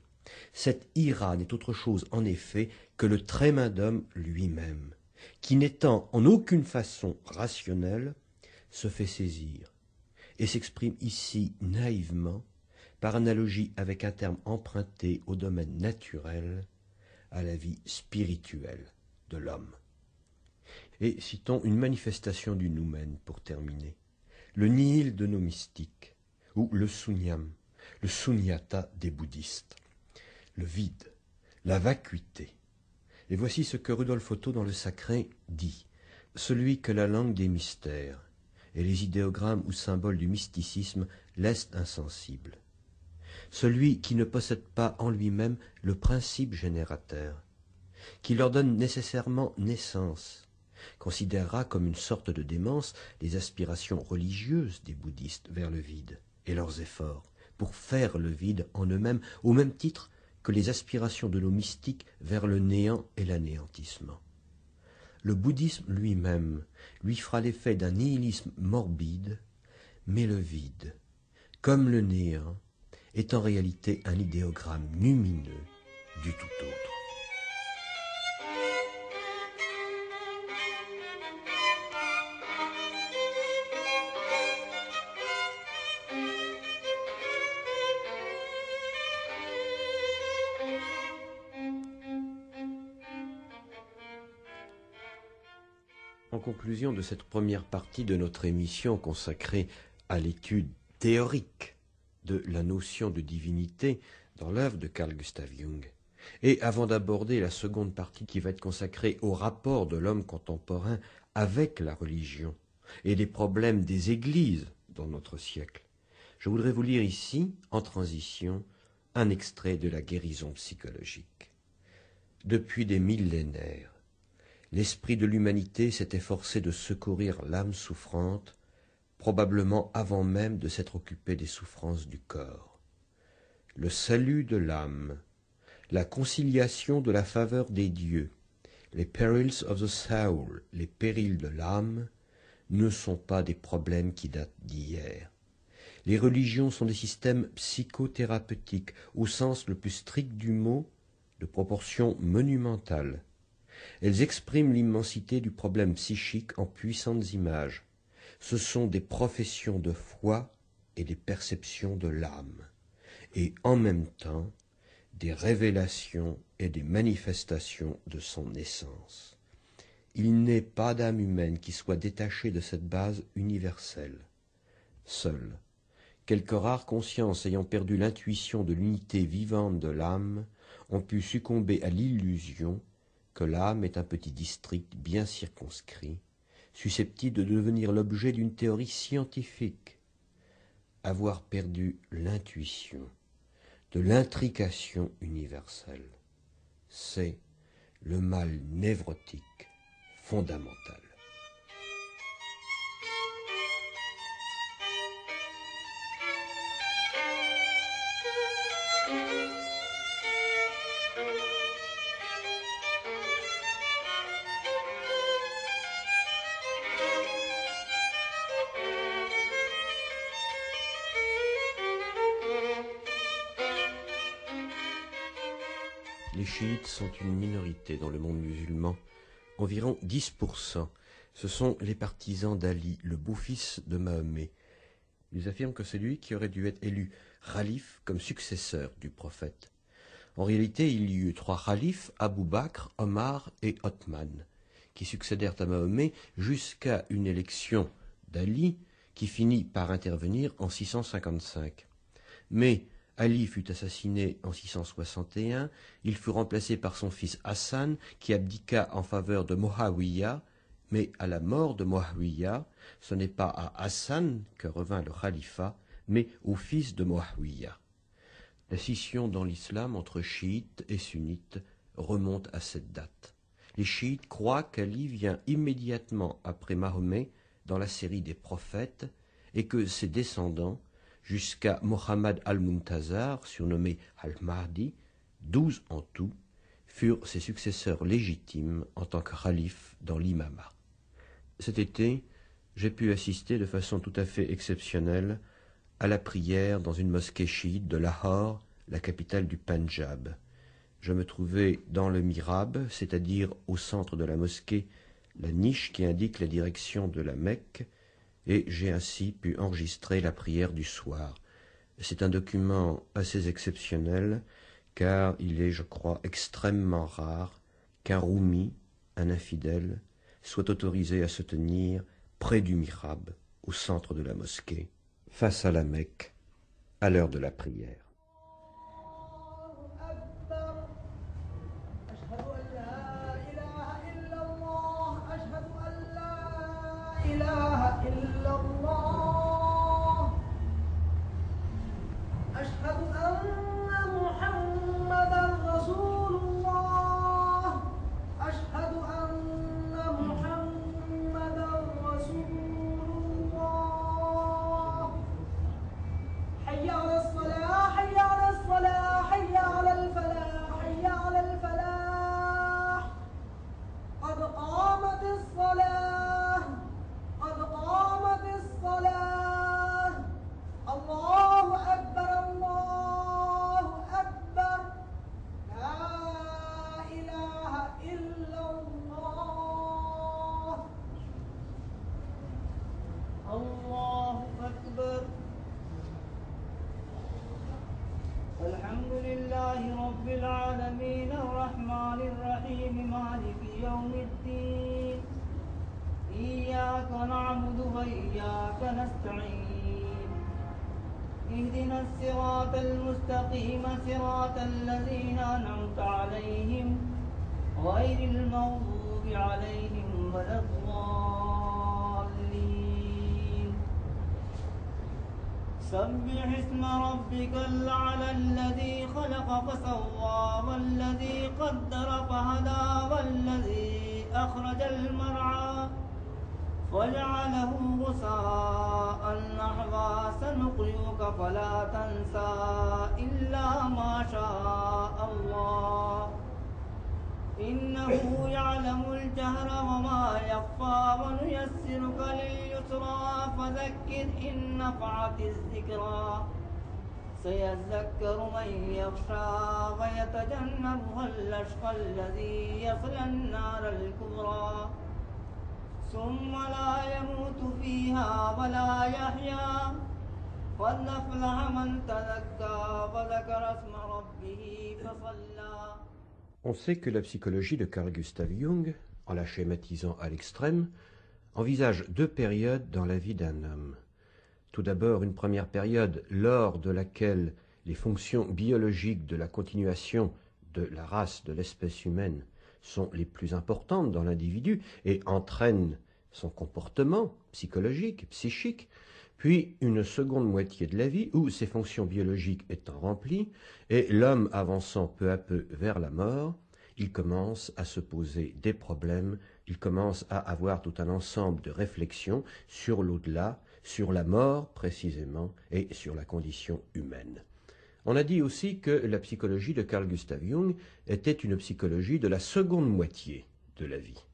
Cette ira n'est autre chose, en effet, que le tréma d'homme lui-même, qui n'étant en aucune façon rationnel, se fait saisir, et s'exprime ici naïvement, par analogie avec un terme emprunté au domaine naturel, à la vie spirituelle de l'homme. Et citons une manifestation du noumen pour terminer. Le nihil de nos mystiques, ou le sunyam, le sunyata des bouddhistes. Le vide, la vacuité. Et voici ce que Rudolf Otto dans le Sacré dit. Celui que la langue des mystères et les idéogrammes ou symboles du mysticisme laissent insensible. Celui qui ne possède pas en lui-même le principe générateur, qui leur donne nécessairement naissance, considérera comme une sorte de démence les aspirations religieuses des bouddhistes vers le vide et leurs efforts pour faire le vide en eux-mêmes, au même titre que les aspirations de nos mystiques vers le néant et l'anéantissement. Le bouddhisme lui-même lui fera l'effet d'un nihilisme morbide, mais le vide, comme le néant, est en réalité un idéogramme lumineux du tout autre. En conclusion de cette première partie de notre émission consacrée à l'étude théorique de la notion de divinité dans l'œuvre de Carl Gustav Jung, et avant d'aborder la seconde partie qui va être consacrée au rapport de l'homme contemporain avec la religion et les problèmes des églises dans notre siècle, je voudrais vous lire ici, en transition, un extrait de la guérison psychologique. Depuis des millénaires, l'esprit de l'humanité s'est efforcé de secourir l'âme souffrante, probablement avant même de s'être occupé des souffrances du corps. Le salut de l'âme, la conciliation de la faveur des dieux, les perils of the soul, les périls de l'âme, ne sont pas des problèmes qui datent d'hier. Les religions sont des systèmes psychothérapeutiques, au sens le plus strict du mot, de proportion monumentale. Elles expriment l'immensité du problème psychique en puissantes images. Ce sont des professions de foi et des perceptions de l'âme, et en même temps des révélations et des manifestations de son essence. Il n'est pas d'âme humaine qui soit détachée de cette base universelle. Seules quelques rares consciences ayant perdu l'intuition de l'unité vivante de l'âme ont pu succomber à l'illusion que l'âme est un petit district bien circonscrit, susceptible de devenir l'objet d'une théorie scientifique. Avoir perdu l'intuition de l'intrication universelle, c'est le mal névrotique fondamental. Les chiites sont une minorité dans le monde musulman, environ 10%. Ce sont les partisans d'Ali, le beau-fils de Mahomet. Ils affirment que c'est lui qui aurait dû être élu khalife comme successeur du prophète. En réalité, il y eut 3 khalifes, Abu Bakr, Omar et Othman, qui succédèrent à Mahomet jusqu'à une élection d'Ali qui finit par intervenir en 655. Mais Ali fut assassiné en 661, il fut remplacé par son fils Hassan, qui abdiqua en faveur de Moawiya, mais à la mort de Moawiya, ce n'est pas à Hassan que revint le califat, mais au fils de Moawiya. La scission dans l'islam entre chiites et sunnites remonte à cette date. Les chiites croient qu'Ali vient immédiatement après Mahomet dans la série des prophètes et que ses descendants, jusqu'à Mohammed al-Muntazar, surnommé al-Mahdi, 12 en tout, furent ses successeurs légitimes en tant que calife dans l'imama. Cet été, j'ai pu assister de façon tout à fait exceptionnelle à la prière dans une mosquée chiite de Lahore, la capitale du Pendjab. Je me trouvais dans le mihrab, c'est-à-dire au centre de la mosquée, la niche qui indique la direction de la Mecque, et j'ai ainsi pu enregistrer la prière du soir. C'est un document assez exceptionnel, car il est, je crois, extrêmement rare qu'un roumi, un infidèle, soit autorisé à se tenir près du mihrab, au centre de la mosquée, face à la Mecque, à l'heure de la prière. الحمد لله رب العالمين الرحمن الرحيم مالك يوم الدين إياك نعبد وإياك نستعين اهدنا الصراط المستقيم صراط الذين أنعمت عليهم غير المغضوب عليهم ولا الضالين سبح اسم ربك الأعلى الذي خلق فسوى والذي قدر فهدى والذي أخرج المرعى فجعله غثاء نحوا سنقرئك فلا تنسى إلا ما شاء الله إنه يعلم الجهر وما يخفى ونيسرك لليسرى فذكر إن نفعت الذكرى سيذكر من يخشى ويتجنبها الأشقى الذي يصلى النار الكبرى ثم لا يموت فيها ولا يحيا قد أفلح من تزكى وذكر اسم ربه فصلى. On sait que la psychologie de Carl Gustav Jung, en la schématisant à l'extrême, envisage deux périodes dans la vie d'un homme. Tout d'abord, une première période lors de laquelle les fonctions biologiques de la continuation de la race, de l'espèce humaine, sont les plus importantes dans l'individu et entraînent son comportement psychologique, psychique, puis une seconde moitié de la vie où ces fonctions biologiques étant remplies et l'homme avançant peu à peu vers la mort, il commence à se poser des problèmes, il commence à avoir tout un ensemble de réflexions sur l'au-delà, sur la mort précisément et sur la condition humaine. On a dit aussi que la psychologie de Carl Gustav Jung était une psychologie de la seconde moitié de la vie.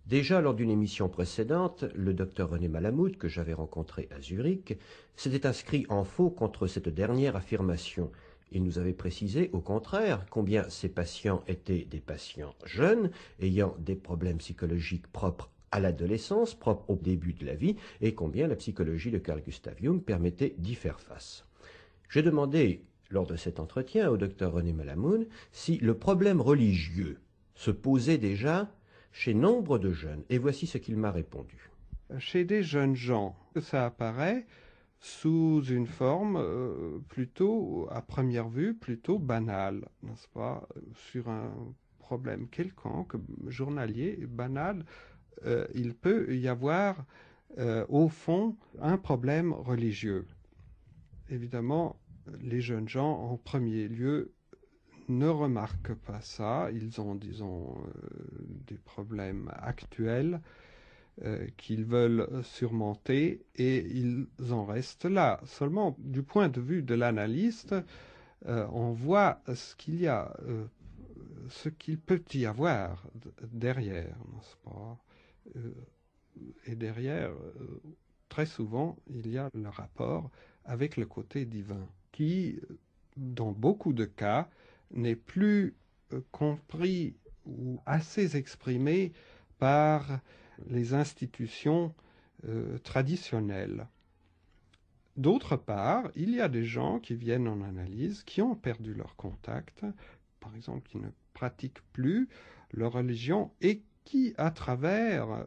Déjà lors d'une émission précédente, le docteur René Malamud, que j'avais rencontré à Zurich, s'était inscrit en faux contre cette dernière affirmation. Il nous avait précisé, au contraire, combien ces patients étaient des patients jeunes, ayant des problèmes psychologiques propres à l'adolescence, propres au début de la vie, et combien la psychologie de Carl Gustav Jung permettait d'y faire face. J'ai demandé, lors de cet entretien, au docteur René Malamud, si le problème religieux se posait déjà chez nombre de jeunes, et voici ce qu'il m'a répondu. chez des jeunes gens. Ça apparaît sous une forme plutôt, à première vue, plutôt banale, n'est-ce pas, sur un problème quelconque, journalier, banal, il peut y avoir, au fond, un problème religieux. Évidemment, les jeunes gens, en premier lieu, ne remarquent pas ça. Ils ont, disons, des problèmes actuels qu'ils veulent surmonter et ils en restent là. Seulement, du point de vue de l'analyste, on voit ce qu'il y a, ce qu'il peut y avoir derrière, n'est-ce pas? Et derrière, très souvent, il y a le rapport avec le côté divin, qui, dans beaucoup de cas, n'est plus compris ou assez exprimé par les institutions traditionnelles. D'autre part, il y a des gens qui viennent en analyse, qui ont perdu leur contact, par exemple, qui ne pratiquent plus leur religion et qui, à travers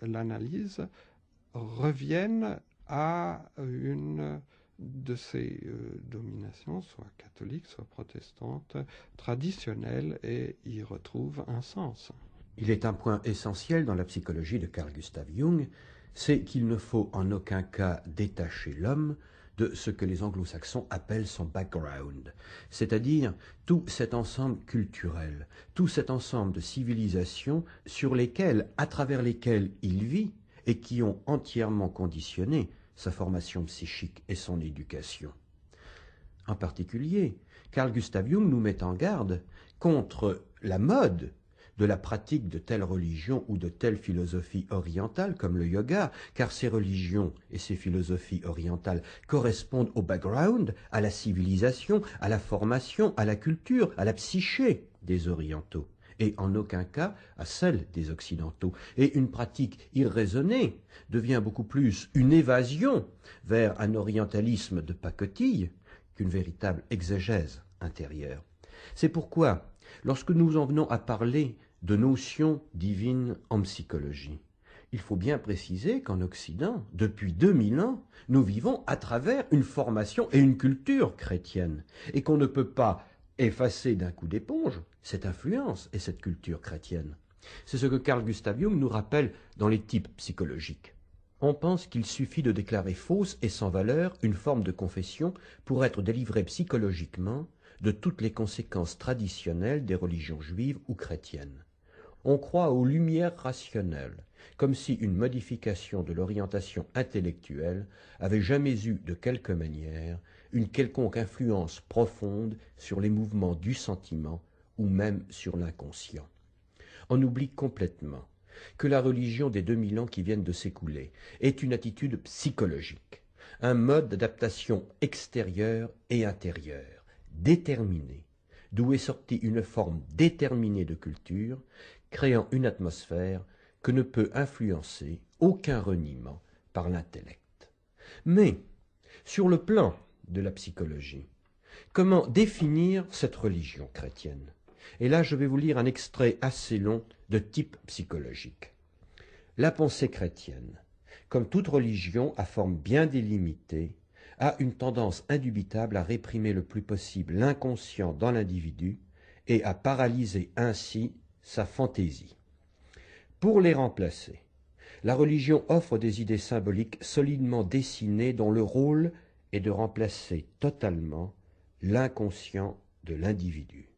l'analyse, reviennent à une de ces dominations, soit catholiques, soit protestantes, traditionnelles, et y retrouvent un sens. Il est un point essentiel dans la psychologie de Carl Gustav Jung, c'est qu'il ne faut en aucun cas détacher l'homme de ce que les anglo-saxons appellent son background, c'est-à-dire tout cet ensemble culturel, tout cet ensemble de civilisations sur lesquelles, à travers lesquelles il vit et qui ont entièrement conditionné sa formation psychique et son éducation. En particulier, Carl Gustav Jung nous met en garde contre la mode de la pratique de telle religion ou de telle philosophie orientale comme le yoga, car ces religions et ces philosophies orientales correspondent au background, à la civilisation, à la formation, à la culture, à la psyché des orientaux, et en aucun cas à celle des occidentaux. Et une pratique irraisonnée devient beaucoup plus une évasion vers un orientalisme de pacotille qu'une véritable exégèse intérieure. C'est pourquoi, lorsque nous en venons à parler de notions divines en psychologie, il faut bien préciser qu'en Occident, depuis 2000 ans, nous vivons à travers une formation et une culture chrétienne, et qu'on ne peut pas effacer d'un coup d'éponge cette influence et cette culture chrétienne. C'est ce que Carl Gustav Jung nous rappelle dans les types psychologiques. On pense qu'il suffit de déclarer fausse et sans valeur une forme de confession pour être délivré psychologiquement de toutes les conséquences traditionnelles des religions juives ou chrétiennes. On croit aux lumières rationnelles, comme si une modification de l'orientation intellectuelle avait jamais eu, de quelque manière, une quelconque influence profonde sur les mouvements du sentiment ou même sur l'inconscient. On oublie complètement que la religion des 2000 ans qui viennent de s'écouler est une attitude psychologique, un mode d'adaptation extérieur et intérieur, déterminé, d'où est sortie une forme déterminée de culture, créant une atmosphère que ne peut influencer aucun reniement par l'intellect. Mais, sur le plan de la psychologie, comment définir cette religion chrétienne? Et là, je vais vous lire un extrait assez long de type psychologique. La pensée chrétienne, comme toute religion à forme bien délimitée, a une tendance indubitable à réprimer le plus possible l'inconscient dans l'individu et à paralyser ainsi sa fantaisie. Pour les remplacer, la religion offre des idées symboliques solidement dessinées dont le rôle est de remplacer totalement l'inconscient de l'individu.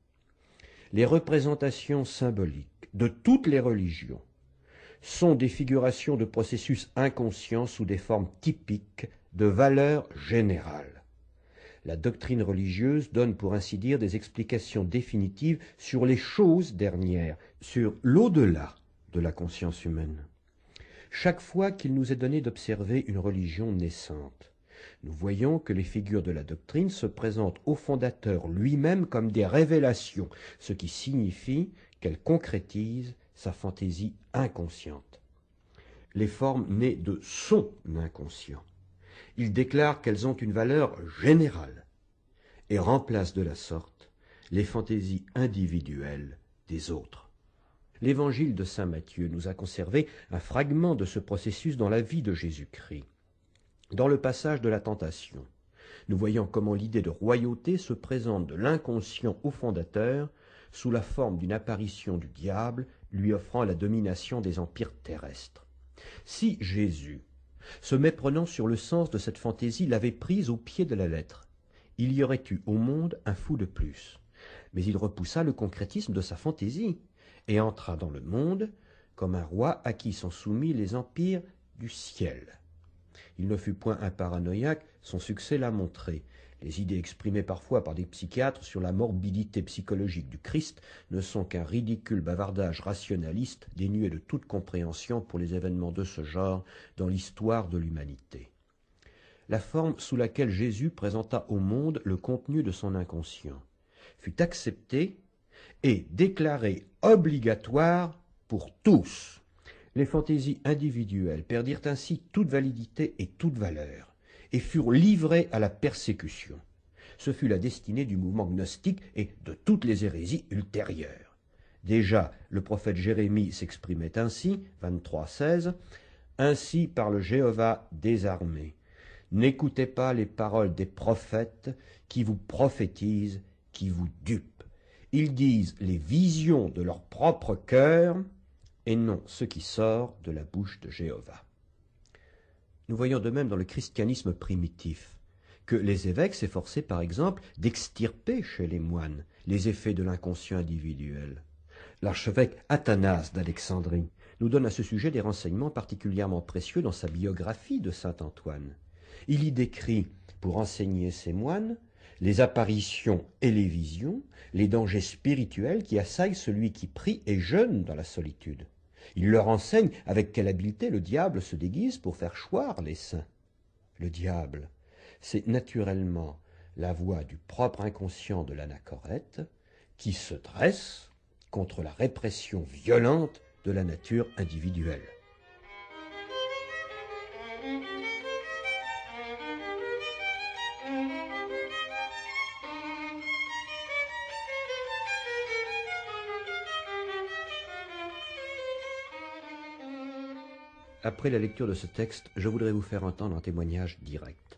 Les représentations symboliques de toutes les religions sont des figurations de processus inconscients sous des formes typiques de valeurs générales. La doctrine religieuse donne pour ainsi dire des explications définitives sur les choses dernières, sur l'au-delà de la conscience humaine. Chaque fois qu'il nous est donné d'observer une religion naissante, nous voyons que les figures de la doctrine se présentent au fondateur lui-même comme des révélations, ce qui signifie qu'elles concrétisent sa fantaisie inconsciente. Les formes nées de son inconscient. Il déclare qu'elles ont une valeur générale et remplacent de la sorte les fantaisies individuelles des autres. L'évangile de saint Matthieu nous a conservé un fragment de ce processus dans la vie de Jésus-Christ. Dans le passage de la tentation, nous voyons comment l'idée de royauté se présente de l'inconscient au fondateur sous la forme d'une apparition du diable lui offrant la domination des empires terrestres. Si Jésus, se méprenant sur le sens de cette fantaisie, l'avait prise au pied de la lettre, il y aurait eu au monde un fou de plus. Mais il repoussa le concrétisme de sa fantaisie et entra dans le monde comme un roi à qui sont soumis les empires du ciel. Il ne fut point un paranoïaque, son succès l'a montré. Les idées exprimées parfois par des psychiatres sur la morbidité psychologique du Christ ne sont qu'un ridicule bavardage rationaliste dénué de toute compréhension pour les événements de ce genre dans l'histoire de l'humanité. La forme sous laquelle Jésus présenta au monde le contenu de son inconscient fut acceptée et déclarée obligatoire pour tous. Les fantaisies individuelles perdirent ainsi toute validité et toute valeur, et furent livrées à la persécution. Ce fut la destinée du mouvement gnostique et de toutes les hérésies ultérieures. Déjà, le prophète Jérémie s'exprimait ainsi, 23:16, « Ainsi parle Jéhovah des armées. N'écoutez pas les paroles des prophètes qui vous prophétisent, qui vous dupent. Ils disent les visions de leur propre cœur et non ce qui sort de la bouche de Jéhovah. » Nous voyons de même dans le christianisme primitif que les évêques s'efforçaient par exemple d'extirper chez les moines les effets de l'inconscient individuel. L'archevêque Athanase d'Alexandrie nous donne à ce sujet des renseignements particulièrement précieux dans sa biographie de saint Antoine. Il y décrit, pour enseigner ses moines, les apparitions et les visions, les dangers spirituels qui assaillent celui qui prie et jeûne dans la solitude. Il leur enseigne avec quelle habileté le diable se déguise pour faire choir les saints. Le diable, c'est naturellement la voix du propre inconscient de l'anachorète qui se dresse contre la répression violente de la nature individuelle. Après la lecture de ce texte, je voudrais vous faire entendre un témoignage direct,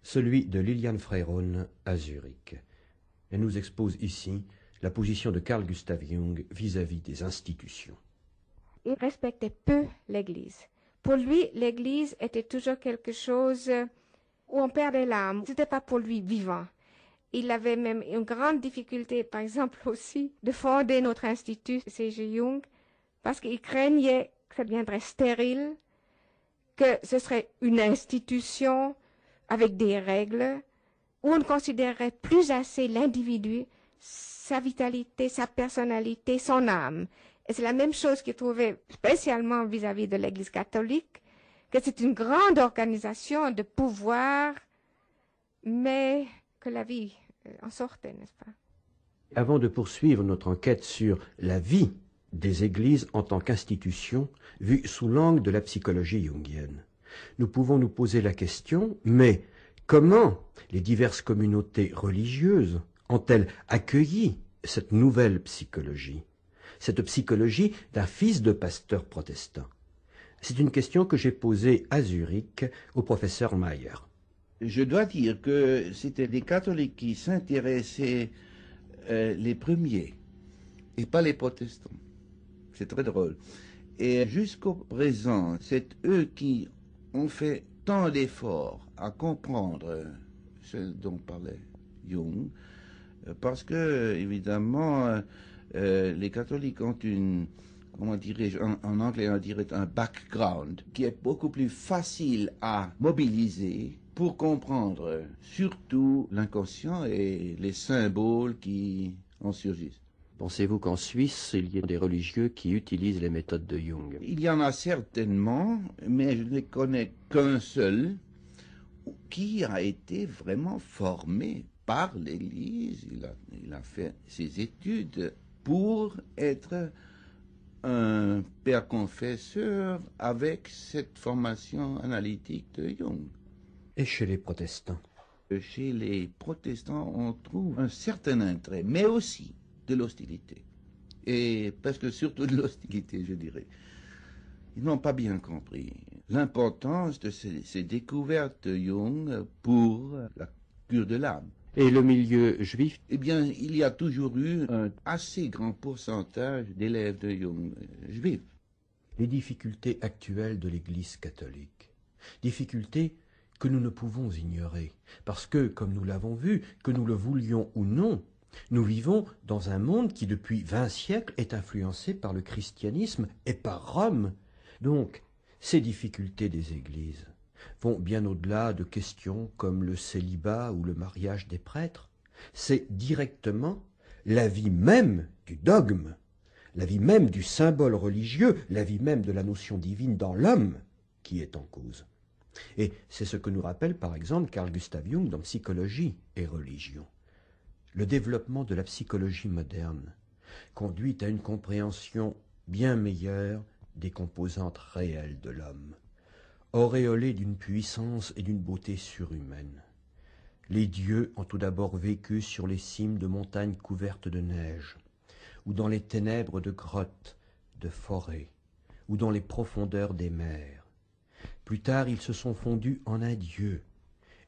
celui de Liliane Freiron à Zurich. Elle nous expose ici la position de Carl Gustav Jung vis-à-vis des institutions. Il respectait peu l'Église. Pour lui, l'Église était toujours quelque chose où on perdait l'âme. Ce n'était pas pour lui vivant. Il avait même une grande difficulté, par exemple aussi, de fonder notre institut C.G. Jung, parce qu'il craignait que ça deviendrait stérile, que ce serait une institution avec des règles, où on ne considérerait plus assez l'individu, sa vitalité, sa personnalité, son âme. Et c'est la même chose qu'il trouvait spécialement vis-à-vis de l'Église catholique, que c'est une grande organisation de pouvoir, mais que la vie en sortait, n'est-ce pas? Avant de poursuivre notre enquête sur la vie des églises en tant qu'institution, vue sous l'angle de la psychologie jungienne, nous pouvons nous poser la question, mais comment les diverses communautés religieuses ont-elles accueilli cette nouvelle psychologie, cette psychologie d'un fils de pasteur protestant? C'est une question que j'ai posée à Zurich au professeur Mayer. Je dois dire que c'était les catholiques qui s'intéressaient les premiers, et pas les protestants. C'est très drôle. Et jusqu'au présent, c'est eux qui ont fait tant d'efforts à comprendre ce dont parlait Jung, parce que, évidemment, les catholiques ont une, comment dirais-je, en anglais on dirait un background, qui est beaucoup plus facile à mobiliser pour comprendre surtout l'inconscient et les symboles qui en surgissent. Pensez-vous qu'en Suisse, il y a des religieux qui utilisent les méthodes de Jung? Il y en a certainement, mais je ne connais qu'un seul qui a été vraiment formé par l'Église. Il a fait ses études pour être un père confesseur avec cette formation analytique de Jung. Et chez les protestants? Chez les protestants, on trouve un certain intérêt, mais aussi de l'hostilité. et presque surtout de l'hostilité, je dirais. Ils n'ont pas bien compris l'importance de ces découvertes de Jung pour la cure de l'âme. Et le milieu juif? Eh bien, il y a toujours eu un assez grand pourcentage d'élèves de Jung juifs. Les difficultés actuelles de l'Église catholique. Difficultés que nous ne pouvons ignorer, parce que, comme nous l'avons vu, que nous le voulions ou non, nous vivons dans un monde qui, depuis 20 siècles, est influencé par le christianisme et par Rome. Donc, ces difficultés des églises vont bien au-delà de questions comme le célibat ou le mariage des prêtres. C'est directement la vie même du dogme, la vie même du symbole religieux, la vie même de la notion divine dans l'homme qui est en cause. Et c'est ce que nous rappelle par exemple Carl Gustav Jung dans Psychologie et religion. Le développement de la psychologie moderne conduit à une compréhension bien meilleure des composantes réelles de l'homme, auréolé d'une puissance et d'une beauté surhumaines. Les dieux ont tout d'abord vécu sur les cimes de montagnes couvertes de neige, ou dans les ténèbres de grottes, de forêts, ou dans les profondeurs des mers. Plus tard, ils se sont fondus en un dieu,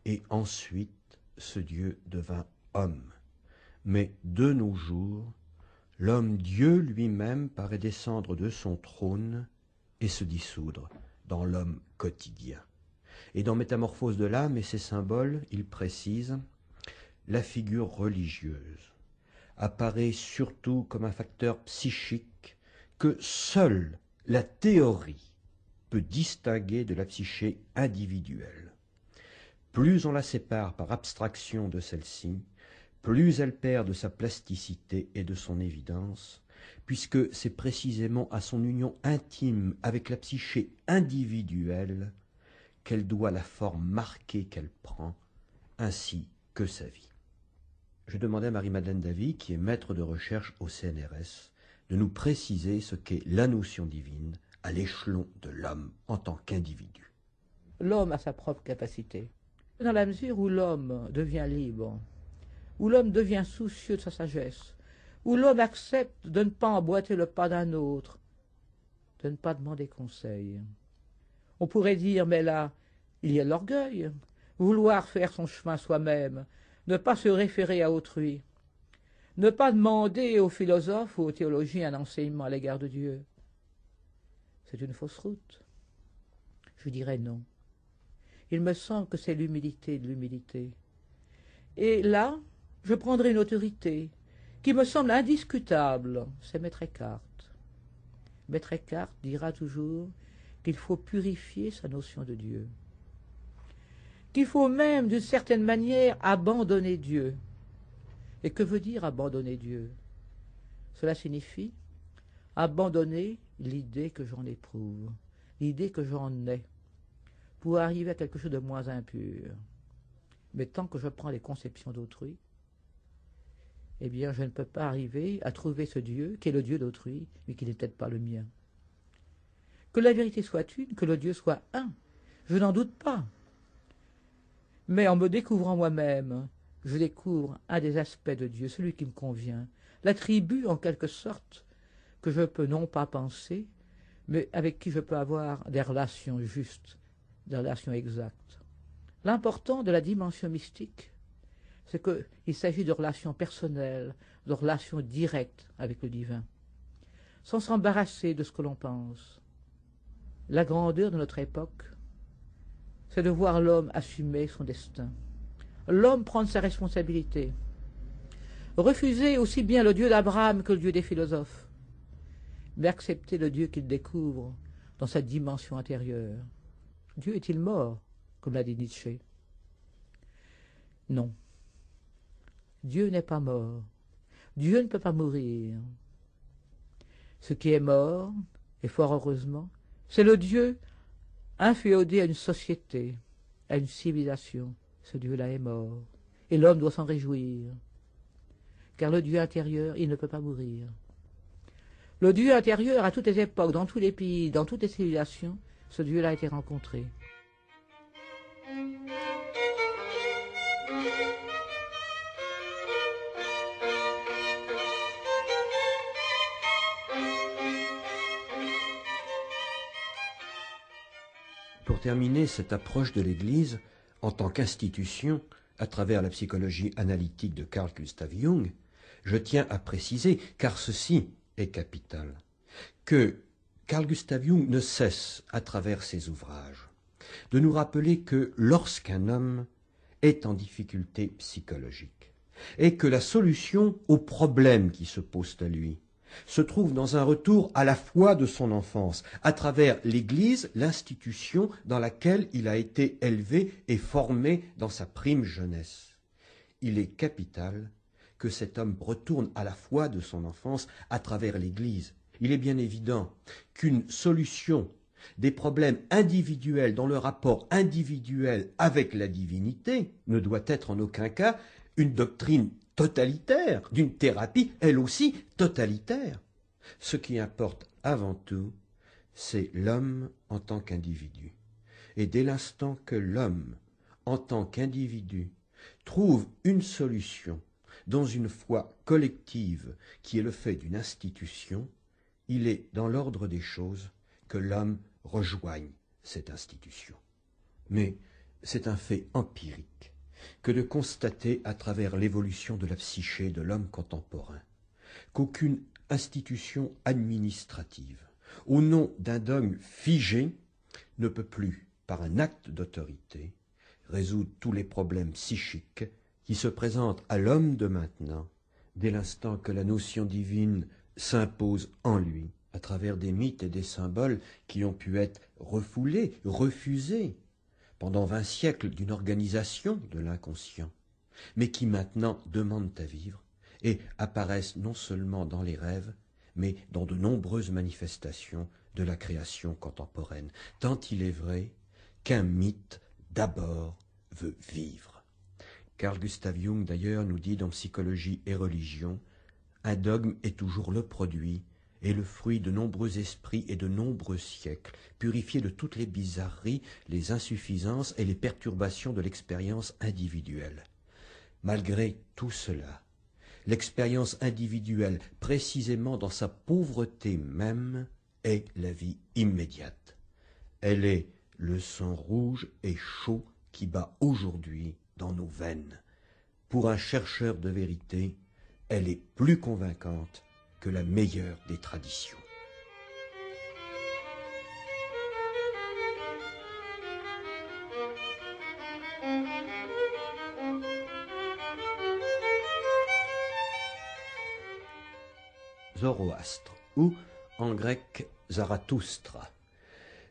et ensuite ce dieu devint homme. Mais de nos jours, l'homme-dieu lui-même paraît descendre de son trône et se dissoudre dans l'homme quotidien. Et dans Métamorphose de l'âme et ses symboles, il précise « La figure religieuse apparaît surtout comme un facteur psychique que seule la théorie peut distinguer de la psyché individuelle. Plus on la sépare par abstraction de celle-ci, plus elle perd de sa plasticité et de son évidence, puisque c'est précisément à son union intime avec la psyché individuelle qu'elle doit la forme marquée qu'elle prend, ainsi que sa vie. Je demandais à Marie-Madeleine Davy, qui est maître de recherche au CNRS, de nous préciser ce qu'est la notion divine à l'échelon de l'homme en tant qu'individu. L'homme a sa propre capacité. Dans la mesure où l'homme devient libre, où l'homme devient soucieux de sa sagesse, où l'homme accepte de ne pas emboîter le pas d'un autre, de ne pas demander conseil. On pourrait dire, mais là, il y a l'orgueil, vouloir faire son chemin soi-même, ne pas se référer à autrui, ne pas demander aux philosophes ou aux théologiens un enseignement à l'égard de Dieu. C'est une fausse route. Je dirais non. Il me semble que c'est l'humilité de l'humilité. Et là, je prendrai une autorité qui me semble indiscutable, c'est Maître Eckhart. Maître Eckhart dira toujours qu'il faut purifier sa notion de Dieu, qu'il faut même, d'une certaine manière, abandonner Dieu. Et que veut dire abandonner Dieu? Cela signifie abandonner l'idée que j'en éprouve, l'idée que j'en ai, pour arriver à quelque chose de moins impur. Mais tant que je prends les conceptions d'autrui, eh bien, je ne peux pas arriver à trouver ce Dieu qui est le Dieu d'autrui, mais qui n'est peut-être pas le mien. Que la vérité soit une, que le Dieu soit un, je n'en doute pas. Mais en me découvrant moi-même, je découvre un des aspects de Dieu, celui qui me convient, l'attribut en quelque sorte que je peux non pas penser, mais avec qui je peux avoir des relations justes, des relations exactes. L'important de la dimension mystique, c'est qu'il s'agit de relations personnelles, de relations directes avec le divin, sans s'embarrasser de ce que l'on pense. La grandeur de notre époque, c'est de voir l'homme assumer son destin, l'homme prendre sa responsabilité, refuser aussi bien le Dieu d'Abraham que le Dieu des philosophes, mais accepter le Dieu qu'il découvre dans sa dimension intérieure. Dieu est-il mort, comme l'a dit Nietzsche? Non. Dieu n'est pas mort. Dieu ne peut pas mourir. Ce qui est mort, et fort heureusement, c'est le Dieu inféodé à une société, à une civilisation. Ce Dieu-là est mort. Et l'homme doit s'en réjouir. Car le Dieu intérieur, il ne peut pas mourir. Le Dieu intérieur, à toutes les époques, dans tous les pays, dans toutes les civilisations, ce Dieu-là a été rencontré. Pour terminer cette approche de l'Église en tant qu'institution à travers la psychologie analytique de Carl Gustav Jung, je tiens à préciser, car ceci est capital, que Carl Gustav Jung ne cesse, à travers ses ouvrages, de nous rappeler que lorsqu'un homme est en difficulté psychologique et que la solution aux problèmes qui se posent à lui se trouve dans un retour à la foi de son enfance, à travers l'Église, l'institution dans laquelle il a été élevé et formé dans sa prime jeunesse. Il est capital que cet homme retourne à la foi de son enfance à travers l'Église. Il est bien évident qu'une solution des problèmes individuels dans le rapport individuel avec la divinité ne doit être en aucun cas une doctrine totalitaire, d'une thérapie, elle aussi totalitaire. Ce qui importe avant tout, c'est l'homme en tant qu'individu. Et dès l'instant que l'homme, en tant qu'individu, trouve une solution dans une foi collective qui est le fait d'une institution, il est dans l'ordre des choses que l'homme rejoigne cette institution. Mais c'est un fait empirique que de constater à travers l'évolution de la psyché de l'homme contemporain qu'aucune institution administrative, au nom d'un dogme figé, ne peut plus, par un acte d'autorité, résoudre tous les problèmes psychiques qui se présentent à l'homme de maintenant, dès l'instant que la notion divine s'impose en lui, à travers des mythes et des symboles qui ont pu être refoulés, refusés, pendant 20 siècles d'une organisation de l'inconscient, mais qui maintenant demandent à vivre et apparaissent non seulement dans les rêves, mais dans de nombreuses manifestations de la création contemporaine, tant il est vrai qu'un mythe, d'abord, veut vivre. Carl Gustav Jung, d'ailleurs, nous dit dans Psychologie et religion, un dogme est toujours le produit et le fruit de nombreux esprits et de nombreux siècles, purifiés de toutes les bizarreries, les insuffisances et les perturbations de l'expérience individuelle. Malgré tout cela, l'expérience individuelle, précisément dans sa pauvreté même, est la vie immédiate. Elle est le sang rouge et chaud qui bat aujourd'hui dans nos veines. Pour un chercheur de vérité, elle est plus convaincante que la meilleure des traditions. Zoroastre, ou en grec Zarathustra,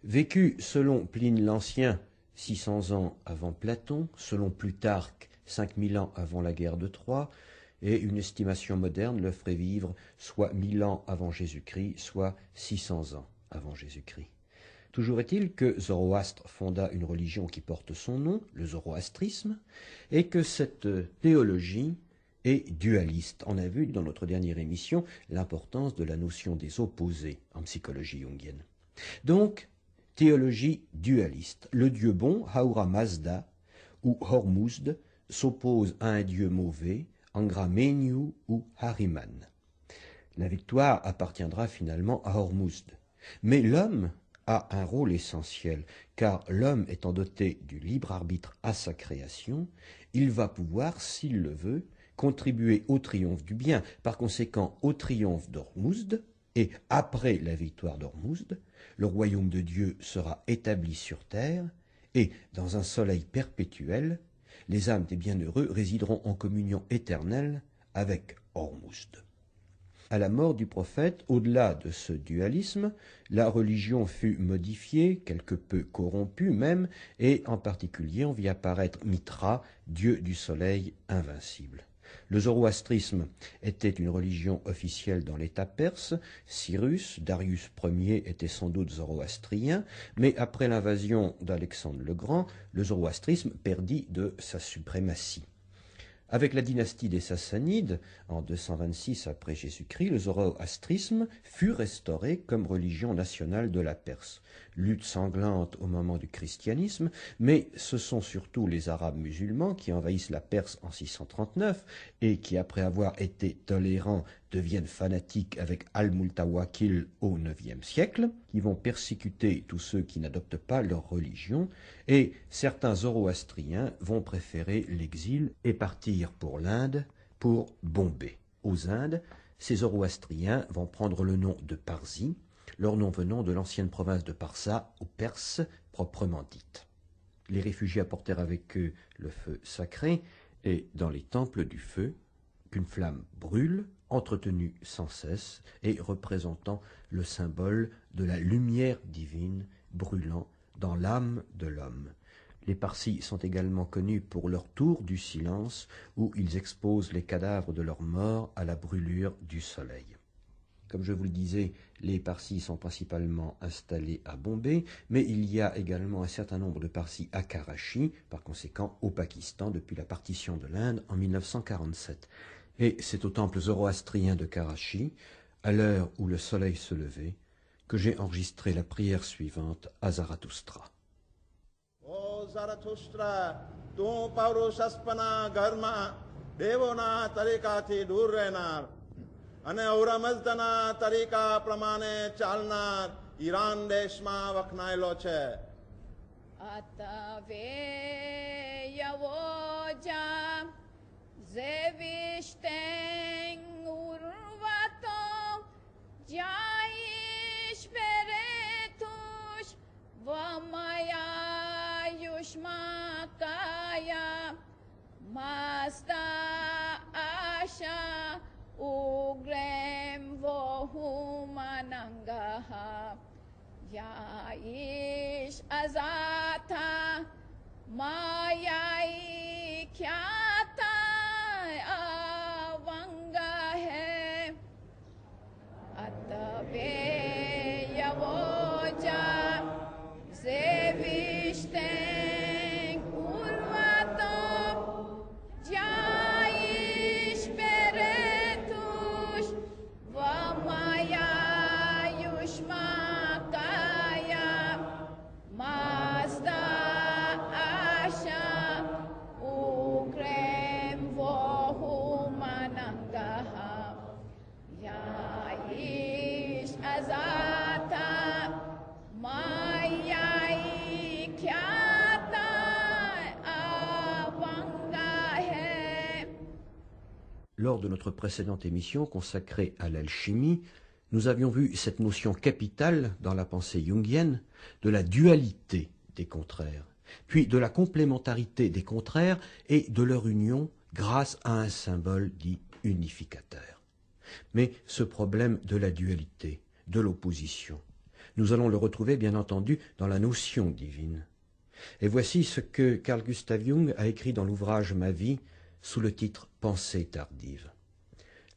vécu selon Pline l'Ancien 600 ans avant Platon, selon Plutarque 5000 ans avant la guerre de Troie, et une estimation moderne le ferait vivre soit 1000 ans avant Jésus-Christ, soit 600 ans avant Jésus-Christ. Toujours est-il que Zoroastre fonda une religion qui porte son nom, le zoroastrisme, et que cette théologie est dualiste. On a vu dans notre dernière émission l'importance de la notion des opposés en psychologie jungienne. Donc, théologie dualiste. Le dieu bon, Ahura Mazda, ou Hormuzd, s'oppose à un dieu mauvais, Angra Mainyu ou Ahriman. La victoire appartiendra finalement à Hormuzd. Mais l'homme a un rôle essentiel, car l'homme étant doté du libre arbitre à sa création, il va pouvoir, s'il le veut, contribuer au triomphe du bien, par conséquent au triomphe d'Hormuzd, et après la victoire d'Hormuzd, le royaume de Dieu sera établi sur terre, et dans un soleil perpétuel, les âmes des bienheureux résideront en communion éternelle avec Hormuzd. À la mort du prophète, au-delà de ce dualisme, la religion fut modifiée, quelque peu corrompue même, et en particulier on vit apparaître Mitra, dieu du soleil invincible. Le zoroastrisme était une religion officielle dans l'État perse. Cyrus, Darius Ier, était sans doute zoroastrien, mais après l'invasion d'Alexandre le Grand, le zoroastrisme perdit de sa suprématie. Avec la dynastie des Sassanides, en 226 après Jésus-Christ, le zoroastrisme fut restauré comme religion nationale de la Perse. Lutte sanglante au moment du christianisme, mais ce sont surtout les Arabes musulmans qui envahissent la Perse en 639 et qui, après avoir été tolérants deviennent fanatiques avec Al-Multawakil au IXe siècle, qui vont persécuter tous ceux qui n'adoptent pas leur religion, et certains zoroastriens vont préférer l'exil et partir pour l'Inde, pour Bombay. Aux Indes, ces zoroastriens vont prendre le nom de Parsis, leur nom venant de l'ancienne province de Parsa, ou Perse proprement dite. Les réfugiés apportèrent avec eux le feu sacré, et dans les temples du feu, qu'une flamme brûle, entretenue sans cesse, et représentant le symbole de la lumière divine brûlant dans l'âme de l'homme. Les Parsis sont également connus pour leur tour du silence, où ils exposent les cadavres de leurs morts à la brûlure du soleil. Comme je vous le disais, les Parsis sont principalement installés à Bombay, mais il y a également un certain nombre de Parsis à Karachi, par conséquent au Pakistan depuis la partition de l'Inde en 1947. Et c'est au temple zoroastrien de Karachi, à l'heure où le soleil se levait, que j'ai enregistré la prière suivante à Zarathustra. O Zarathustra, tu paurusaspana garma, devona tarikati dur rehnar. અને ઔરમઝદના તરીકા પ્રમાણે ચાલનાર ઈરાન દેશમાં વખણાયેલો છે. Ugrem vohumanangaha Yaish azata Mayai kyata avangahe Atabe yavoja Zevishten urvato Jaish Lors de notre précédente émission consacrée à l'alchimie, nous avions vu cette notion capitale dans la pensée jungienne de la dualité des contraires, puis de la complémentarité des contraires et de leur union grâce à un symbole dit unificateur. Mais ce problème de la dualité, de l'opposition, nous allons le retrouver bien entendu dans la notion divine. Et voici ce que Carl Gustav Jung a écrit dans l'ouvrage Ma vie sous le titre Pensée tardive.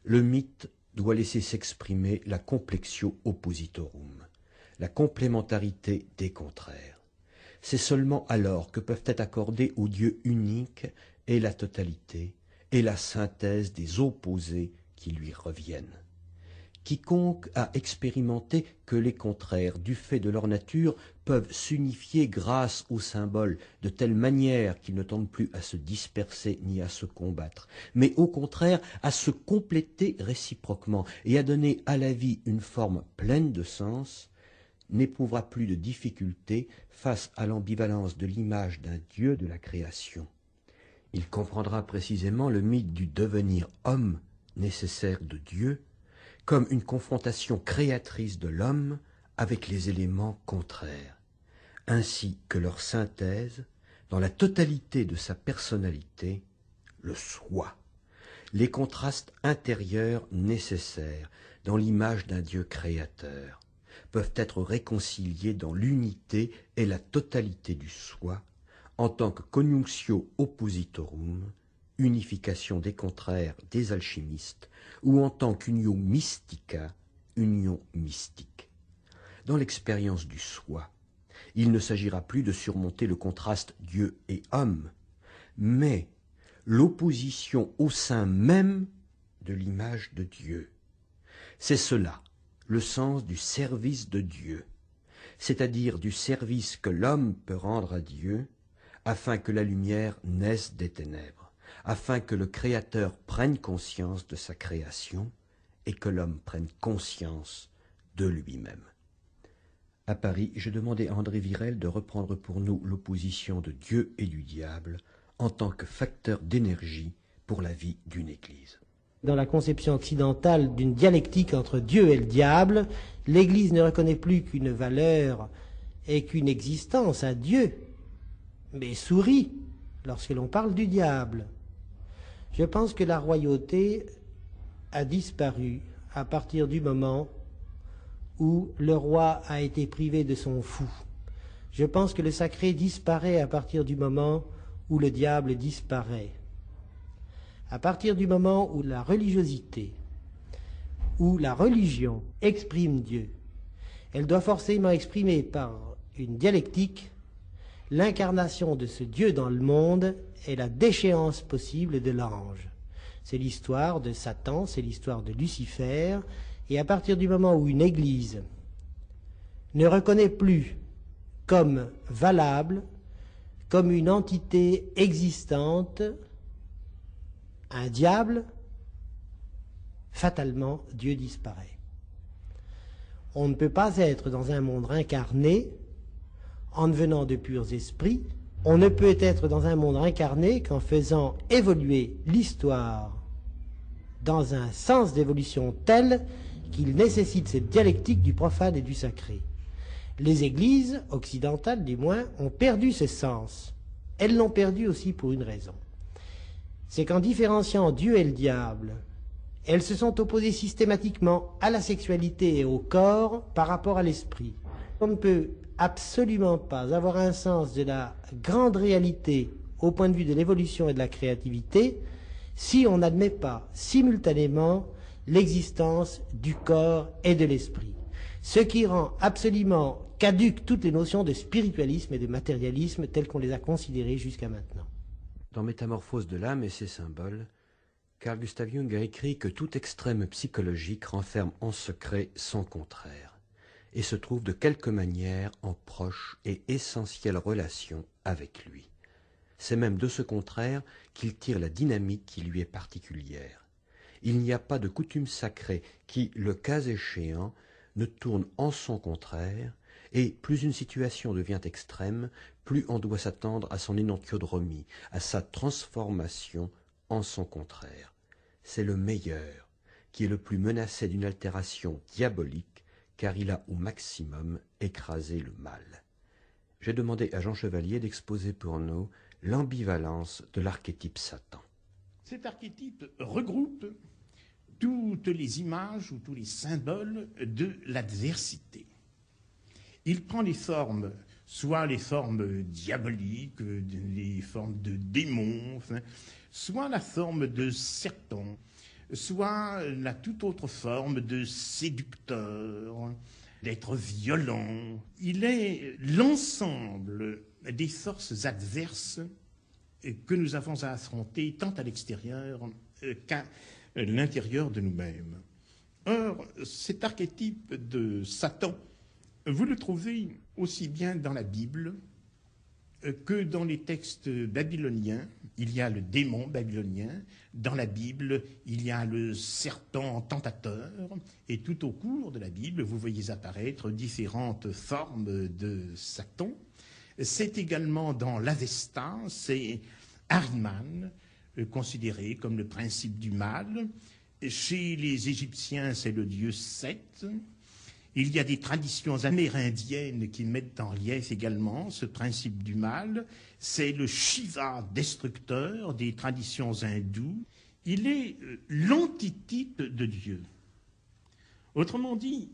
Le mythe doit laisser s'exprimer la complexio oppositorum, la complémentarité des contraires. C'est seulement alors que peuvent être accordés au Dieu unique et la totalité et la synthèse des opposés qui lui reviennent. Quiconque a expérimenté que les contraires, du fait de leur nature, peuvent s'unifier grâce au symbole de telle manière qu'ils ne tendent plus à se disperser ni à se combattre, mais au contraire à se compléter réciproquement et à donner à la vie une forme pleine de sens, n'éprouvera plus de difficulté face à l'ambivalence de l'image d'un Dieu de la création. Il comprendra précisément le mythe du devenir homme nécessaire de Dieu comme une confrontation créatrice de l'homme avec les éléments contraires, ainsi que leur synthèse dans la totalité de sa personnalité, le soi, les contrastes intérieurs nécessaires dans l'image d'un Dieu créateur, peuvent être réconciliés dans l'unité et la totalité du soi en tant que conjunctio oppositorum, unification des contraires des alchimistes, ou en tant qu'union mystica, union mystique. Dans l'expérience du soi, il ne s'agira plus de surmonter le contraste Dieu et homme, mais l'opposition au sein même de l'image de Dieu. C'est cela, le sens du service de Dieu, c'est-à-dire du service que l'homme peut rendre à Dieu, afin que la lumière naisse des ténèbres, afin que le Créateur prenne conscience de sa création et que l'homme prenne conscience de lui-même. À Paris, j'ai demandé à André Virel de reprendre pour nous l'opposition de Dieu et du diable en tant que facteur d'énergie pour la vie d'une Église. Dans la conception occidentale d'une dialectique entre Dieu et le diable, l'Église ne reconnaît plus qu'une valeur et qu'une existence à Dieu, mais sourit lorsque l'on parle du diable. Je pense que la royauté a disparu à partir du moment où le roi a été privé de son fou. Je pense que le sacré disparaît à partir du moment où le diable disparaît. À partir du moment où la religiosité, où la religion exprime Dieu, elle doit forcément exprimer par une dialectique l'incarnation de ce Dieu dans le monde et la déchéance possible de l'ange. C'est l'histoire de Satan, c'est l'histoire de Lucifer, et à partir du moment où une Église ne reconnaît plus comme valable, comme une entité existante, un diable, fatalement, Dieu disparaît. On ne peut pas être dans un monde incarné en devenant de purs esprits. On ne peut être dans un monde incarné qu'en faisant évoluer l'histoire dans un sens d'évolution tel qu'il nécessite cette dialectique du profane et du sacré. Les églises, occidentales du moins, ont perdu ce sens. Elles l'ont perdu aussi pour une raison. C'est qu'en différenciant Dieu et le diable, elles se sont opposées systématiquement à la sexualité et au corps par rapport à l'esprit. On ne peut absolument pas avoir un sens de la grande réalité au point de vue de l'évolution et de la créativité si on n'admet pas simultanément l'existence du corps et de l'esprit. Ce qui rend absolument caduques toutes les notions de spiritualisme et de matérialisme telles qu'on les a considérées jusqu'à maintenant. Dans Métamorphose de l'âme et ses symboles, Carl Gustav Jung a écrit que tout extrême psychologique renferme en secret son contraire et se trouve de quelque manière en proche et essentielle relation avec lui. C'est même de ce contraire qu'il tire la dynamique qui lui est particulière. Il n'y a pas de coutume sacrée qui, le cas échéant, ne tourne en son contraire, et plus une situation devient extrême, plus on doit s'attendre à son énantiodromie, à sa transformation en son contraire. C'est le meilleur qui est le plus menacé d'une altération diabolique, car il a au maximum écrasé le mal. J'ai demandé à Jean Chevalier d'exposer pour nous l'ambivalence de l'archétype Satan. Cet archétype regroupe toutes les images ou tous les symboles de l'adversité. Il prend les formes, soit les formes diaboliques, les formes de démons, soit la forme de serpent, soit la toute autre forme de séducteur, d'être violent. Il est l'ensemble des forces adverses que nous avons à affronter tant à l'extérieur qu'à l'intérieur de nous-mêmes. Or, cet archétype de Satan, vous le trouvez aussi bien dans la Bible que dans les textes babyloniens. Il y a le démon babylonien. Dans la Bible, il y a le serpent tentateur. Et tout au cours de la Bible, vous voyez apparaître différentes formes de Satan. C'est également dans l'Avesta, c'est Ahriman, considéré comme le principe du mal. Chez les Égyptiens, c'est le dieu Seth. Il y a des traditions amérindiennes qui mettent en relief également ce principe du mal. C'est le Shiva destructeur des traditions hindoues. Il est l'antitype de Dieu. Autrement dit,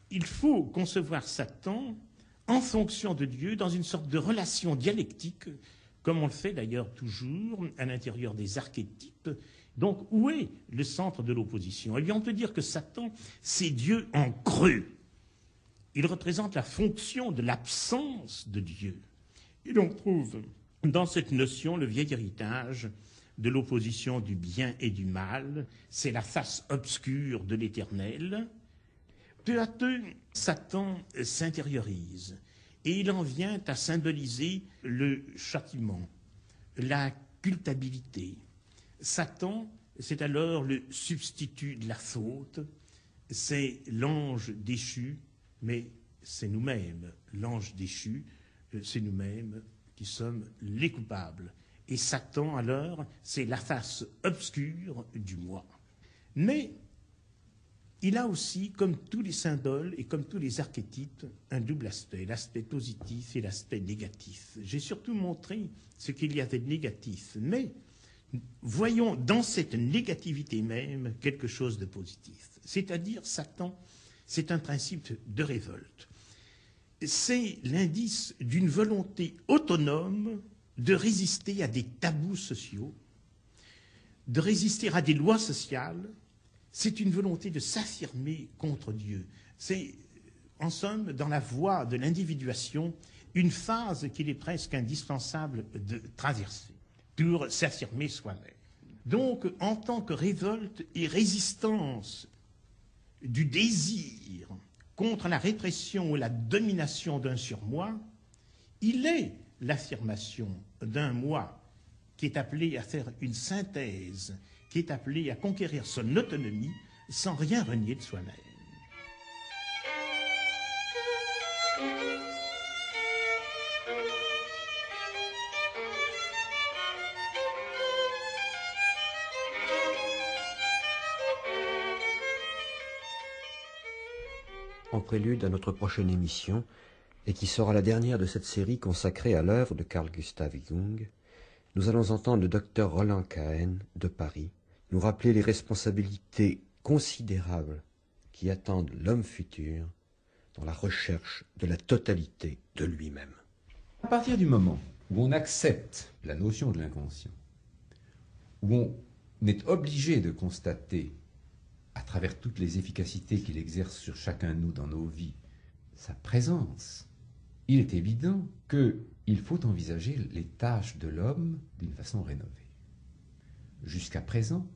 il faut concevoir Satan en fonction de Dieu, dans une sorte de relation dialectique, comme on le fait d'ailleurs toujours à l'intérieur des archétypes. Donc, où est le centre de l'opposition? Eh bien, on peut dire que Satan, c'est Dieu en creux. Il représente la fonction de l'absence de Dieu. Et l'on trouve dans cette notion le vieil héritage de l'opposition du bien et du mal. C'est la face obscure de l'Éternel. Peu à peu, Satan s'intériorise et il en vient à symboliser le châtiment, la culpabilité. Satan, c'est alors le substitut de la faute, c'est l'ange déchu, mais c'est nous-mêmes, l'ange déchu, c'est nous-mêmes qui sommes les coupables. Et Satan, alors, c'est la face obscure du moi. Mais il a aussi, comme tous les symboles et comme tous les archétypes, un double aspect, l'aspect positif et l'aspect négatif. J'ai surtout montré ce qu'il y avait de négatif, mais voyons dans cette négativité même quelque chose de positif. C'est-à-dire, Satan, c'est un principe de révolte. C'est l'indice d'une volonté autonome de résister à des tabous sociaux, de résister à des lois sociales. C'est une volonté de s'affirmer contre Dieu. C'est, en somme, dans la voie de l'individuation, une phase qu'il est presque indispensable de traverser pour s'affirmer soi-même. Donc, en tant que révolte et résistance du désir contre la répression ou la domination d'un surmoi, il est l'affirmation d'un moi qui est appelé à faire une synthèse, qui est appelé à conquérir son autonomie sans rien renier de soi-même. En prélude à notre prochaine émission, et qui sera la dernière de cette série consacrée à l'œuvre de Carl Gustav Jung, nous allons entendre le docteur Roland Cahen de Paris nous rappeler les responsabilités considérables qui attendent l'homme futur dans la recherche de la totalité de lui-même. À partir du moment où on accepte la notion de l'inconscient, où on est obligé de constater, à travers toutes les efficacités qu'il exerce sur chacun de nous dans nos vies, sa présence, il est évident qu'il faut envisager les tâches de l'homme d'une façon rénovée. Jusqu'à présent,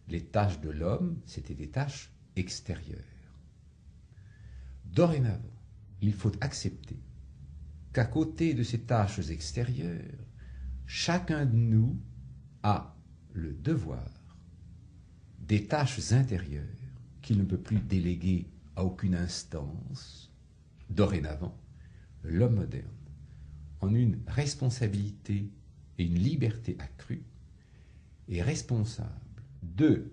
les tâches de l'homme, c'était des tâches extérieures. Dorénavant, il faut accepter qu'à côté de ces tâches extérieures, chacun de nous a le devoir des tâches intérieures qu'il ne peut plus déléguer à aucune instance. Dorénavant, l'homme moderne, en une responsabilité et une liberté accrue, est responsable de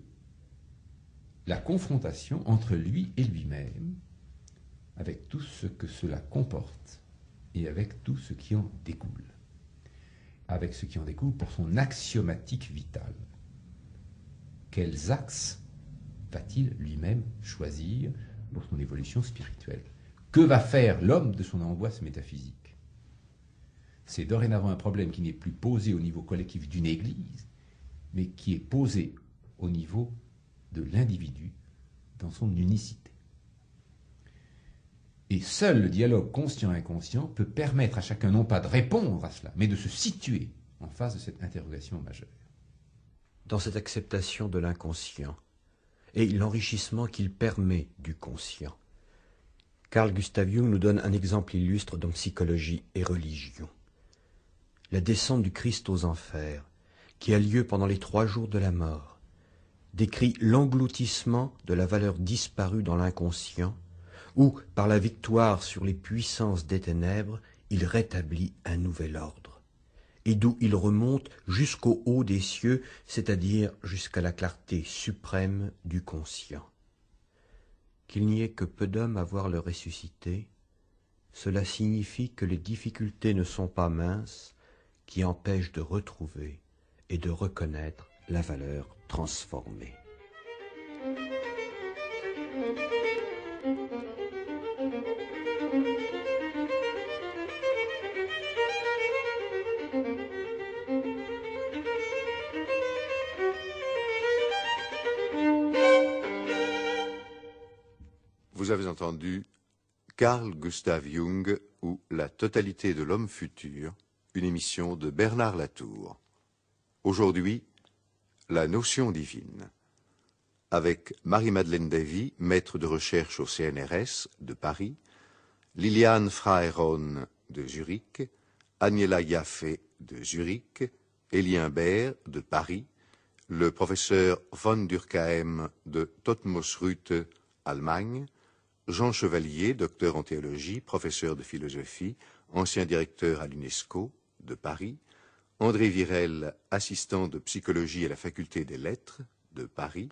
la confrontation entre lui et lui-même, avec tout ce que cela comporte et avec tout ce qui en découle. Avec ce qui en découle pour son axiomatique vitale. Quels axes va-t-il lui-même choisir pour son évolution spirituelle? Que va faire l'homme de son angoisse métaphysique? C'est dorénavant un problème qui n'est plus posé au niveau collectif d'une Église, mais qui est posé au niveau de l'individu dans son unicité. Et seul le dialogue conscient-inconscient peut permettre à chacun non pas de répondre à cela, mais de se situer en face de cette interrogation majeure. Dans cette acceptation de l'inconscient et l'enrichissement qu'il permet du conscient, Carl Gustav Jung nous donne un exemple illustre dans psychologie et religion. La descente du Christ aux enfers, qui a lieu pendant les 3 jours de la mort, décrit l'engloutissement de la valeur disparue dans l'inconscient, où, par la victoire sur les puissances des ténèbres, il rétablit un nouvel ordre, et d'où il remonte jusqu'au haut des cieux, c'est-à-dire jusqu'à la clarté suprême du conscient. Qu'il n'y ait que peu d'hommes à voir le ressuscité, cela signifie que les difficultés ne sont pas minces, qui empêchent de retrouver et de reconnaître la valeur transformée. Vous avez entendu Carl Gustav Jung ou La totalité de l'homme futur, une émission de Bernard Latour. Aujourd'hui, la notion divine, avec Marie-Madeleine Davy, maître de recherche au CNRS de Paris, Liliane Fraeron de Zurich, Agnella Jaffe de Zurich, Élien Baer de Paris, le professeur von Durkheim de Totmosrüte, Allemagne, Jean Chevalier, docteur en théologie, professeur de philosophie, ancien directeur à l'UNESCO de Paris, André Virel, assistant de psychologie à la faculté des lettres de Paris,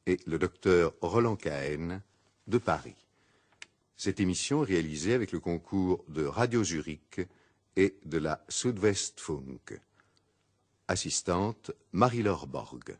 et le docteur Roland Cahen de Paris. Cette émission réalisée avec le concours de Radio Zurich et de la Südwestfunk. Assistante Marie-Laure Borg.